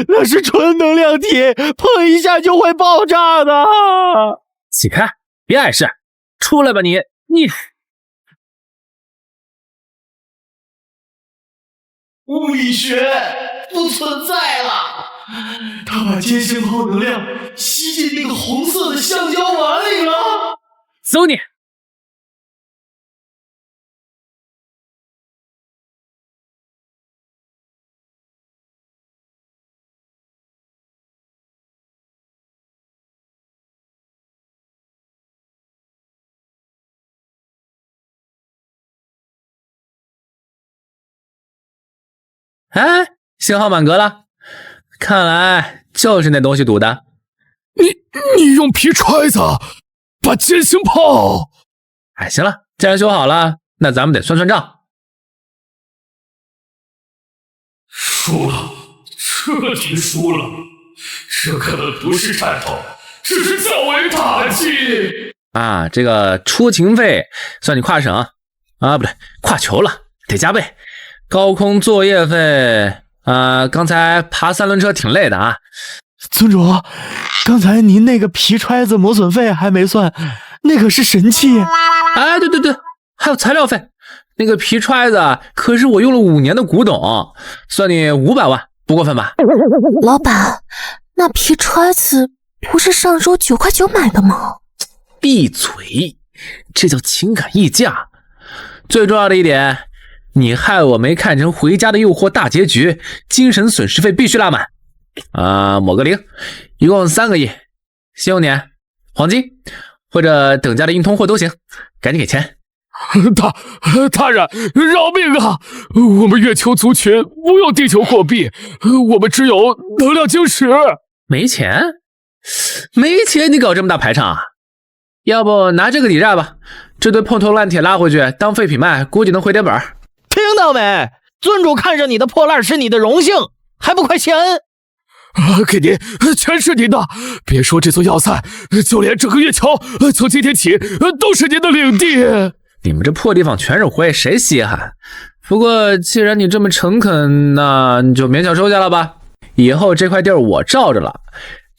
那是纯能量体，碰一下就会爆炸的。起开，别碍事，出来吧你！物理学不存在了，他把歼星炮能量吸进那个红色的橡胶碗里了。走你！哎，信号满格了，看来就是那东西堵的。你用皮揣子把歼星炮……哎，行了，既然修好了，那咱们得算算账。输了，彻底输了，这根本不是战斗，只是较为打击。啊，这个出勤费算你跨省，啊，不对，跨球了，得加倍。高空作业费，刚才爬3轮车挺累的啊。尊主，刚才您那个皮揣子磨损费还没算，那可是神器。哎，对，还有材料费。那个皮揣子可是我用了5年的古董，算你500万，不过分吧？老板，那皮揣子不是上周9块9买的吗？闭嘴，这叫情感溢价。最重要的一点，你害我没看成《回家的诱惑》大结局，精神损失费必须拉满。抹个0，一共3个亿，信用年、黄金或者等价的硬通货都行，赶紧给钱。大人，饶命啊！我们月球族群不用地球货币，我们只有能量晶石。没钱？没钱你搞这么大排场啊？要不拿这个抵债吧，这堆破头烂铁拉回去当废品卖，估计能回点本。听到没？尊主看上你的破烂是你的荣幸，还不快谢恩？给您，全是您的。别说这座要塞，就连整个月球，从今天起都是您的领地。你们这破地方全是灰，谁稀罕？不过既然你这么诚恳，那你就勉强收下了吧。以后这块地儿我罩着了，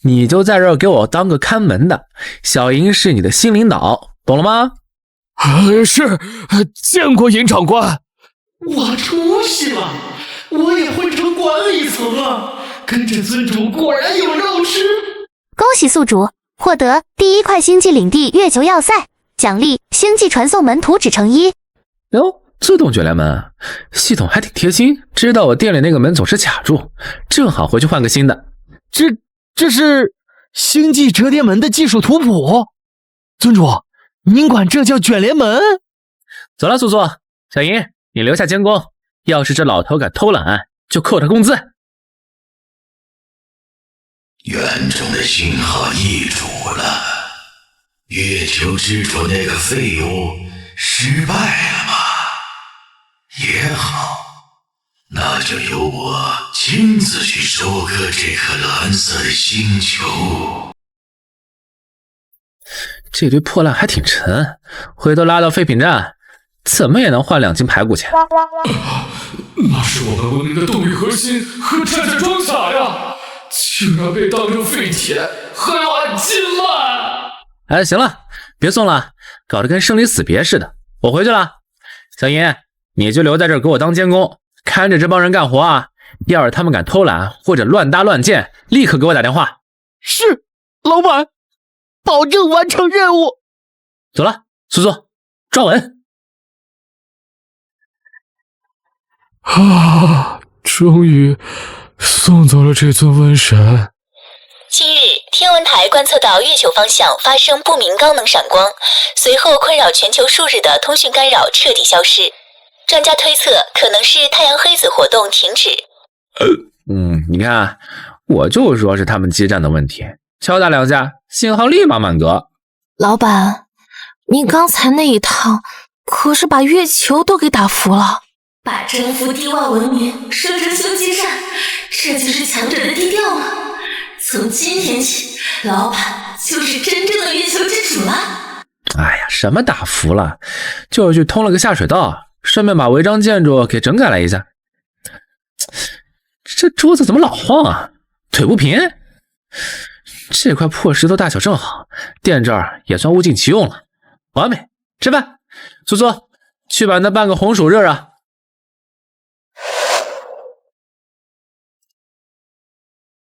你就在这儿给我当个看门的。小莹是你的新领导，懂了吗？是，见过尹长官。我出息了，我也混成管理层了，跟着尊主果然有肉吃。恭喜宿主获得第1块星际领地月球要塞，奖励星际传送门图纸成1。哟，自动卷帘门，系统还挺贴心，知道我店里那个门总是卡住，正好回去换个新的。这是星际折叠门的技术图谱。尊主，您管这叫卷帘门？走了，素素，小莹，你留下监工，要是这老头敢偷懒，就扣他工资。园中的信号易主了，月球之主那个废物失败了吗？也好，那就由我亲自去收割这颗蓝色的星球。这堆破烂还挺沉，回头拉到废品站，怎么也能换2斤排骨钱。那是我们文明的动力核心和战争装甲呀，竟然被当成废铁，还要按斤卖！哎，行了，别送了，搞得跟生离死别似的。我回去了，小莹，你就留在这儿给我当监工，看着这帮人干活啊。要是他们敢偷懒或者乱搭乱建，立刻给我打电话。是，老板，保证完成任务。走了，苏苏，抓稳。终于送走了这尊瘟神。近日，天文台观测到月球方向发生不明高能闪光，随后困扰全球数日的通讯干扰彻底消失。专家推测，可能是太阳黑子活动停止。你看，我就说是他们基站的问题，敲打2下，信号立马满格。老板，你刚才那一趟可是把月球都给打服了。把征服低洼文明升成星际战，这就是强者的低调吗？从今天起，老板就是真正的月球之主了。哎呀，什么打服了，就是去通了个下水道，顺便把违章建筑给整改了一下。这桌子怎么老晃啊？腿不平？这块破石头大小正好，垫这儿也算物尽其用了，完美。吃饭，苏苏，去把那半个红薯热热。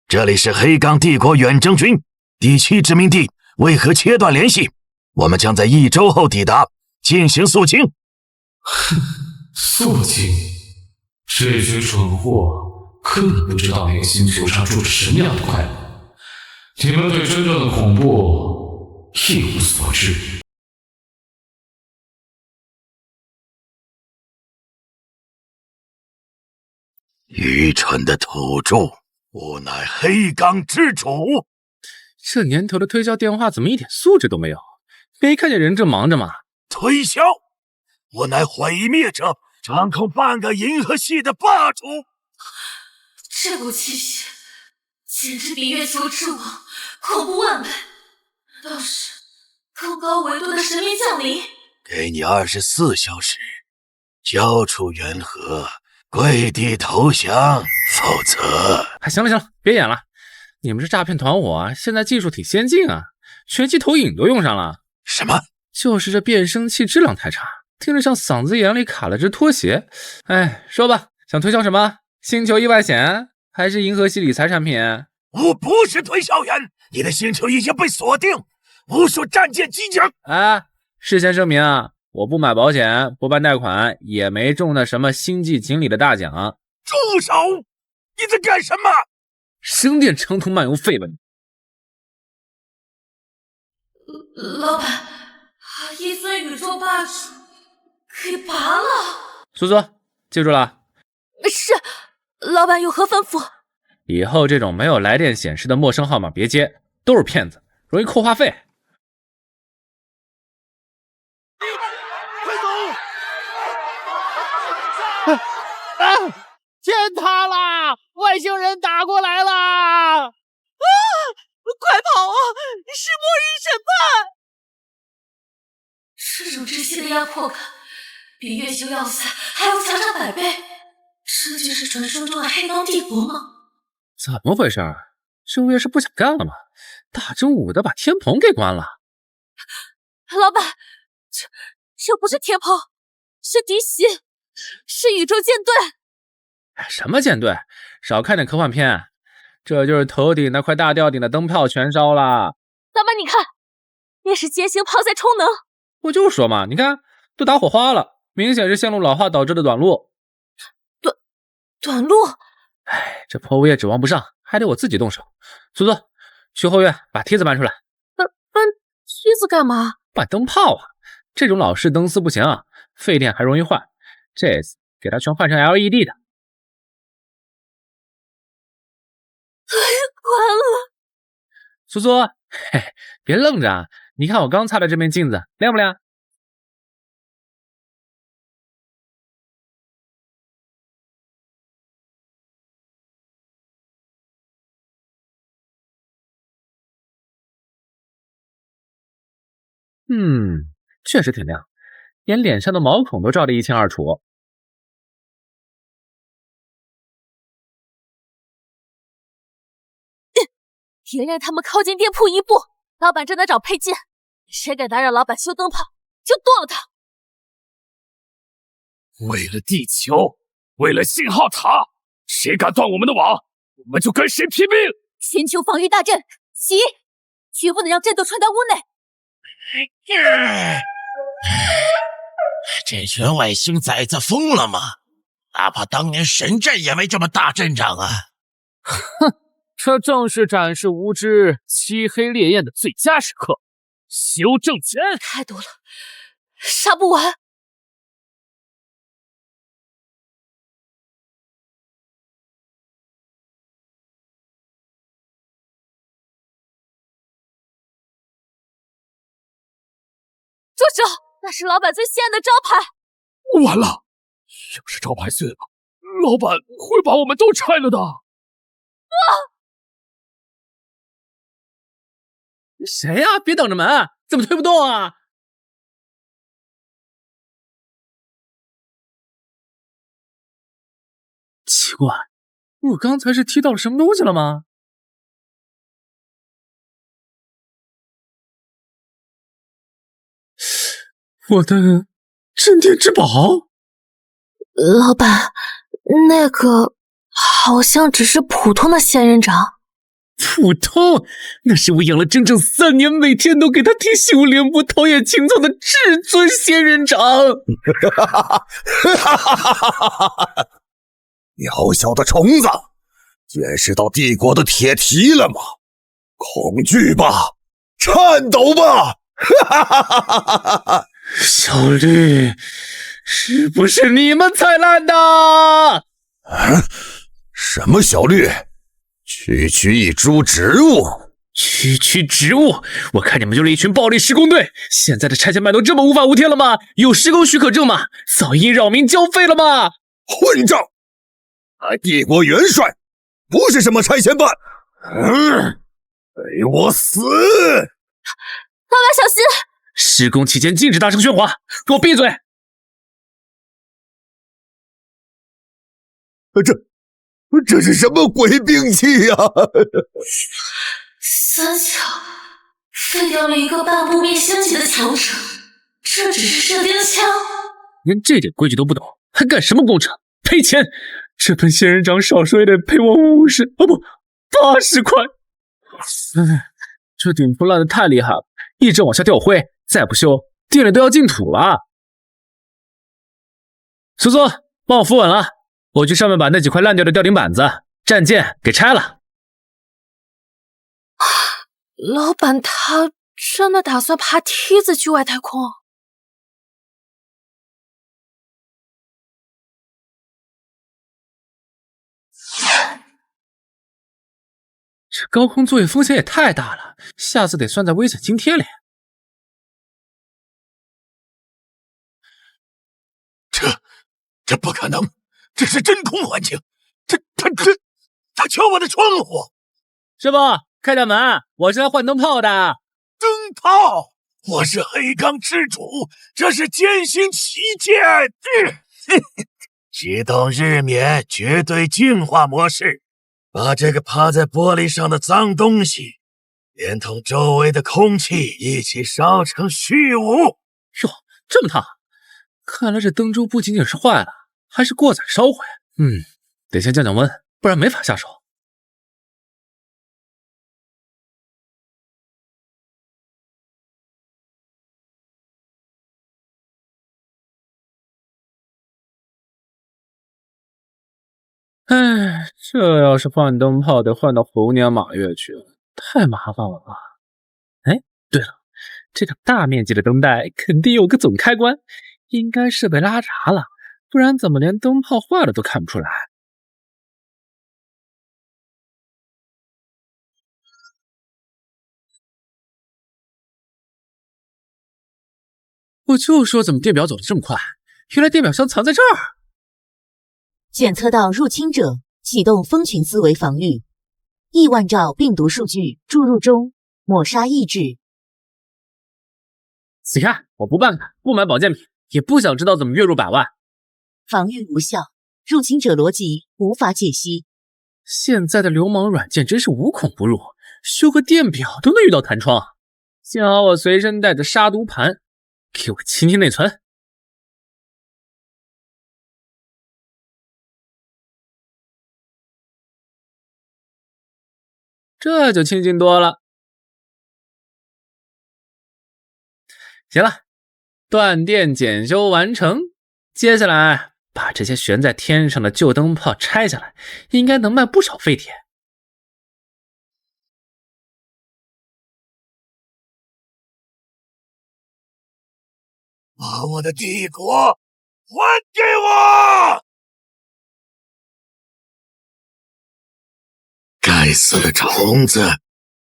这里是黑钢帝国远征军第7殖民地，为何切断联系？我们将在1周后抵达，进行肃清。肃清？这群蠢货根本不知道那个星球上住着什么样的怪物，你们对真正的恐怖一无所知。愚蠢的土著，我乃黑钢之主。这年头的推销电话怎么一点素质都没有？没看见人正忙着吗？推销？我乃毁灭者，掌控半个银河系的霸主。这股气息简直比月球之王恐怖万倍，难道是更高维度的神秘降临？给你24小时，交出元盒，跪地投降，否则……行了，别演了。你们这诈骗团伙现在技术挺先进啊，全息投影都用上了。什么？就是这变声器质量太差，听着像嗓子眼里卡了只拖鞋。哎，说吧，想推销什么？星球意外险还是银河系理财产品？我不是推销员，你的星球已经被锁定，无数战舰机警。哎，事先声明啊，我不买保险，不办贷款，也没中那什么星际锦鲤的大奖。住手！你在干什么？生电长途漫游废物！老板，一尊宇宙霸主给拔了。苏苏，记住了。是，老板有何吩咐？以后这种没有来电显示的陌生号码别接，都是骗子，容易扣话费。快走！天塌了！外星人打过来了！快跑啊！是末日审判！这种窒息的压迫感，比月球要塞还要强上100倍。这就是传说中的黑帮帝国吗？怎么回事？正月是不想干了吗？大中午的把天棚给关了。老板，这不是天棚，是敌袭，是宇宙舰队。什么舰队？少看点科幻片。这就是头顶那块大吊顶的灯泡全烧了。老板，你看，那是歼星炮在充能。我就说嘛，你看都打火花了，明显是线路老化导致的短路。短路？哎，这破物业指望不上，还得我自己动手。苏苏，去后院把梯子搬出来。搬梯子干嘛？搬灯泡啊，这种老式灯丝不行啊，费电还容易坏。这次给它全换成 LED 的。完了！苏苏，嘿，别愣着啊！你看我刚擦的这面镜子亮不亮？确实挺亮，连脸上的毛孔都照得一清二楚。别让他们靠近店铺一步！老板正在找配件，谁敢打扰老板修灯泡，就剁了他！为了地球，为了信号塔，谁敢断我们的网，我们就跟谁拼命！全球防御大阵起，绝不能让震动传到屋内！这群外星崽子疯了吗？哪怕当年神阵也没这么大阵仗啊！哼，这正是展示无知、漆黑烈焰的最佳时刻。修正前，太多了，杀不完。住手！那是老板最心爱的招牌。完了，要是招牌碎了，老板会把我们都拆了的。谁呀？别挡着门，怎么推不动啊？奇怪，我刚才是踢到了什么东西了吗？我的镇店之宝？老板，那个好像只是普通的仙人掌。普通？那是我养了整整3年，每天都给他踢修炼步、陶冶情操的至尊仙人掌。渺小的虫子，见识到帝国的铁蹄了吗？恐惧吧，颤抖吧！小绿，是不是你们踩烂的？什么小绿？区一株植物，区植物！我看你们就是一群暴力施工队。现在的拆迁办都这么无法无天了吗？有施工许可证吗？噪音扰民交费了吗？混账！帝国元帅不是什么拆迁办，给我死！老板小心！施工期间禁止大声喧哗，给我闭嘴！这是什么鬼兵器呀？三小废掉了一个半不灭星级的强者，这只是射钉枪，连这点规矩都不懂，还干什么工程？赔钱！这盆仙人掌少说也得赔我50哦不80块。这顶铺烂的太厉害了，一直往下掉灰，再不修店里都要进土了。苏苏，帮我扶稳了，我去上面把那几块烂掉的吊顶板子、战舰给拆了。老板他真的打算爬梯子去外太空？这高空作业风险也太大了，下次得算在危险津贴里。这不可能，这是真空环境，他敲我的窗户。师傅，开点门，我是来换灯泡的。灯泡？我是黑钢之主，这是艰辛旗舰。启动日冕绝对净化模式，把这个趴在玻璃上的脏东西，连同周围的空气一起烧成虚无。哟，这么烫！看来这灯珠不仅仅是坏了，还是过载烧毁。得先降降温，不然没法下手。哎，这要是换灯泡得换到猴年马月去了，太麻烦了吧？哎，对了，这个大面积的灯带肯定有个总开关，应该是被拉闸了，不然怎么连灯泡坏了都看不出来？我就说怎么电表走得这么快，原来电表箱藏在这儿。检测到入侵者，启动蜂群思维防御。亿万兆病毒数据注入中，抹杀抑制。死开！我不办卡，不买保健品，也不想知道怎么月入100万。防御无效，入侵者逻辑无法解析。现在的流氓软件真是无孔不入，修个电表都能遇到弹窗。幸好我随身带着杀毒盘，给我清清内存。这就清静多了。行了，断电检修完成，接下来把这些悬在天上的旧灯泡拆下来，应该能卖不少废铁。把我的帝国还给我！该死的虫子，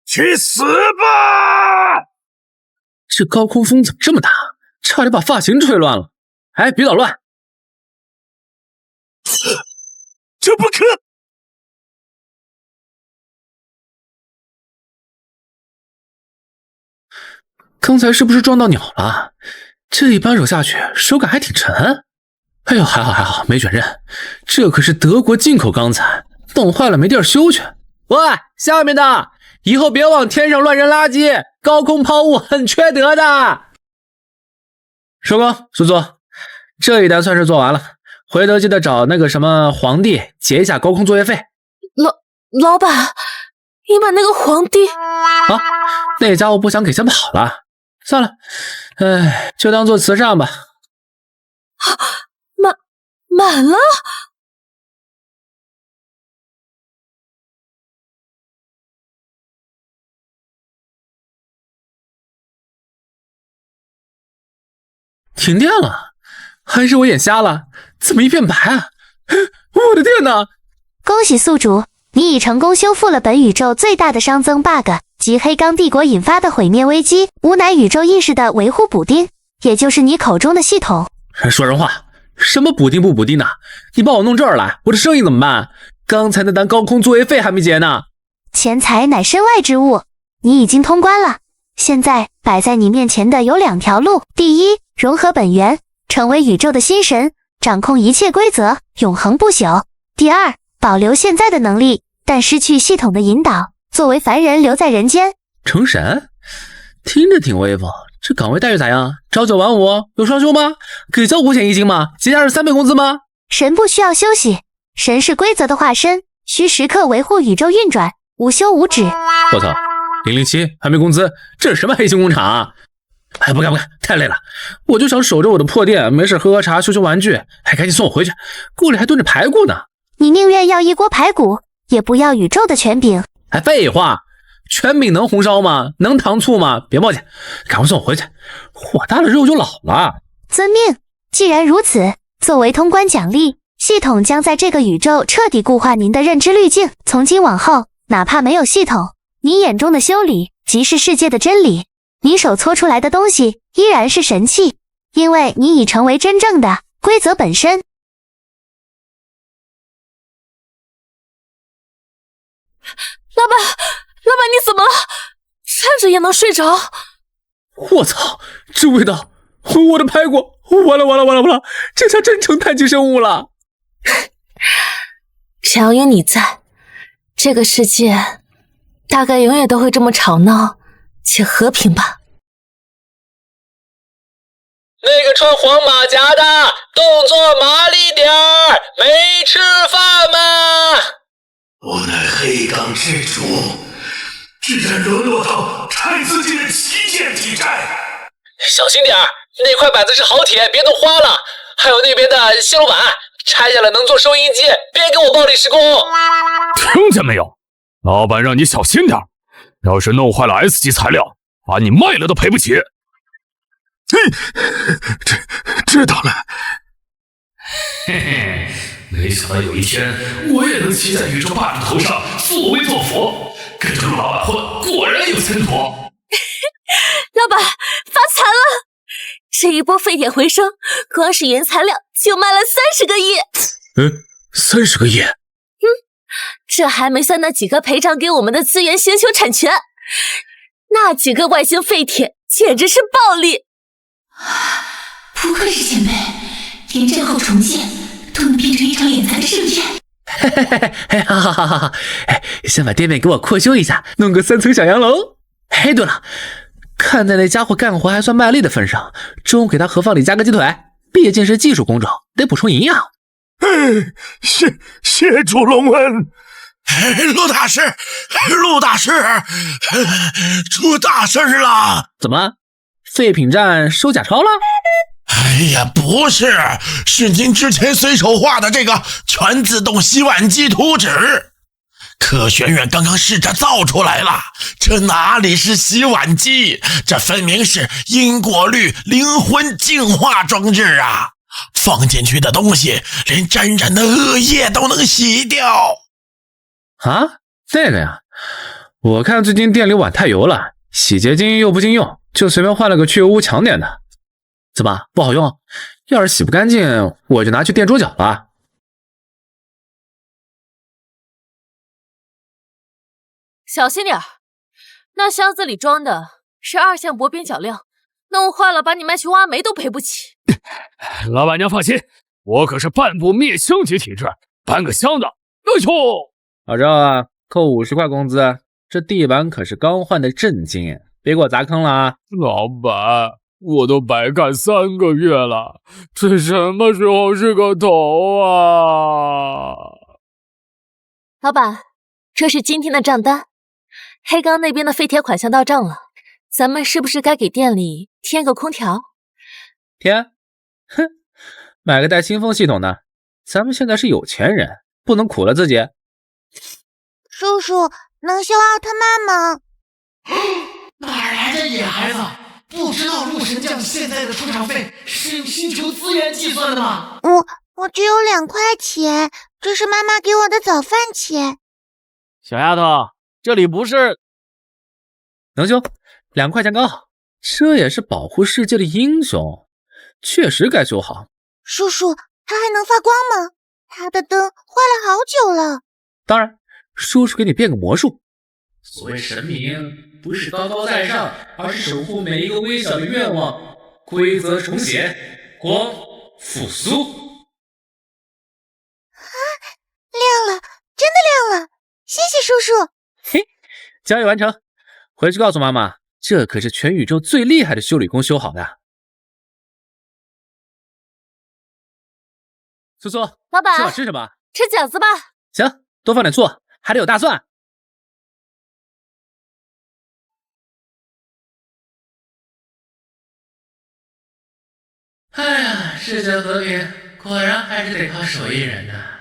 去死吧！这高空风怎么这么大？差点把发型吹乱了。哎，别捣乱！这不可！刚才是不是撞到鸟了？这一把手下去，手感还挺沉。哎呦，还好，没卷刃。这可是德国进口钢材，弄坏了没地儿修去。喂，下面的，以后别往天上乱扔垃圾，高空抛物很缺德的。收工，苏苏，这一单算是做完了，回头记得找那个什么皇帝结一下高空作业费。老板，你把那个皇帝啊，那家伙不想给钱跑了。算了，就当做慈善吧。满了。停电了，还是我眼瞎了？怎么一片白啊？我的天哪！恭喜宿主，你已成功修复了本宇宙最大的熵增 bug 及黑钢帝国引发的毁灭危机，吾乃宇宙意识的维护补丁，也就是你口中的系统。说人话，什么补丁不补丁的？你把我弄这儿来，我的生意怎么办？刚才那单高空作业费还没结呢。钱财乃身外之物，你已经通关了。现在摆在你面前的有2条路：第一，融合本源，成为宇宙的新神，掌控一切规则，永恒不朽；第二，保留现在的能力，但失去系统的引导，作为凡人留在人间。成神？听着挺威风，这岗位待遇咋样？朝9晚5，有双休吗？给交5险1金吗？节假日3倍工资吗？神不需要休息，神是规则的化身，需时刻维护宇宙运转，无休无止。我操，007还没工资，这是什么黑心工厂啊？哎，不干，太累了，我就想守着我的破店，没事喝喝茶，修玩具，还赶紧送我回去，锅里还炖着排骨呢。你宁愿要一锅排骨，也不要宇宙的权柄。还废话，权柄能红烧吗？能糖醋吗？别墨迹，赶快送我回去，火大了肉就老了。遵命。既然如此，作为通关奖励，系统将在这个宇宙彻底固化您的认知滤镜。从今往后，哪怕没有系统，你眼中的修理即是世界的真理。你手搓出来的东西依然是神器，因为你已成为真正的规则本身。老板，你怎么了？站着也能睡着？我操，这味道，我的排骨，完了，这下真成碳基生物了。只要有你在，这个世界大概永远都会这么吵闹且和平吧。那个穿黄马甲的，动作麻利点儿，没吃饭吗？我乃黑钢之主，居然沦落到拆自己的旗舰体债。小心点儿，那块板子是好铁，别弄花了。还有那边的线路板，拆下来能做收音机，别给我暴力施工。听见没有？老板让你小心点，要是弄坏了 S 级材料，把你卖了都赔不起。知道了。嘿嘿，没想到有一天我也能骑在宇宙霸主头上作威作福，跟着陆老板混果然有前途。老板发财了！这一波废铁回收，光是原材料就卖了30个亿。30个亿？这还没算那几个赔偿给我们的资源星球产权，那几个外星废铁简直是暴利。不愧是前辈，连战后重建都能变成一场敛财的盛宴。哈，先把店面给我扩修一下，弄个3层小洋楼。哎，对了，看在那家伙干活还算卖力的份上，中午给他盒饭里加个鸡腿，毕竟是技术工种，得补充营养。谢主隆恩。陆大师，出大事了！怎么了？废品站收假钞了？哎呀，不是，是您之前随手画的这个全自动洗碗机图纸，科学院刚刚试着造出来了，这哪里是洗碗机，这分明是因果律灵魂净化装置啊！放进去的东西连沾染的恶液都能洗掉。啊，这个呀，我看最近店里碗太油了，洗洁精又不经用，就随便换了个去油污强点的。怎么不好用？要是洗不干净，我就拿去垫桌角了。小心点儿，那箱子里装的是2项薄边脚料，弄坏了把你卖去挖煤都赔不起。老板娘放心，我可是半步灭星级体质，搬个箱子，哎呦！老赵啊，扣50块工资，这地板可是刚换的正金，别给我砸坑了啊！老板，我都白干3个月了，这什么时候是个头啊？老板，这是今天的账单，黑钢那边的废铁款项到账了，咱们是不是该给店里添个空调？添？哼，买个带新风系统的，咱们现在是有钱人，不能苦了自己。叔叔，能修奥特曼吗？哪来的野孩子？不知道陆神将现在的出场费是用星球资源计算的吗？我只有2块钱，这是妈妈给我的早饭钱。小丫头，这里不是……能修，2块钱刚好。这也是保护世界的英雄，确实该修好。叔叔，它还能发光吗？它的灯坏了好久了。当然，叔叔给你变个魔术。所谓神明，不是高高在上，而是守护每一个微小的愿望。规则重写，光复苏。谢谢叔叔。嘿，交易完成，回去告诉妈妈，这可是全宇宙最厉害的修理工修好的。苏苏，老板，今晚吃什么？吃饺子吧。行，多放点醋，还得有大蒜。哎呀，世界和平果然还是得靠手艺人呐。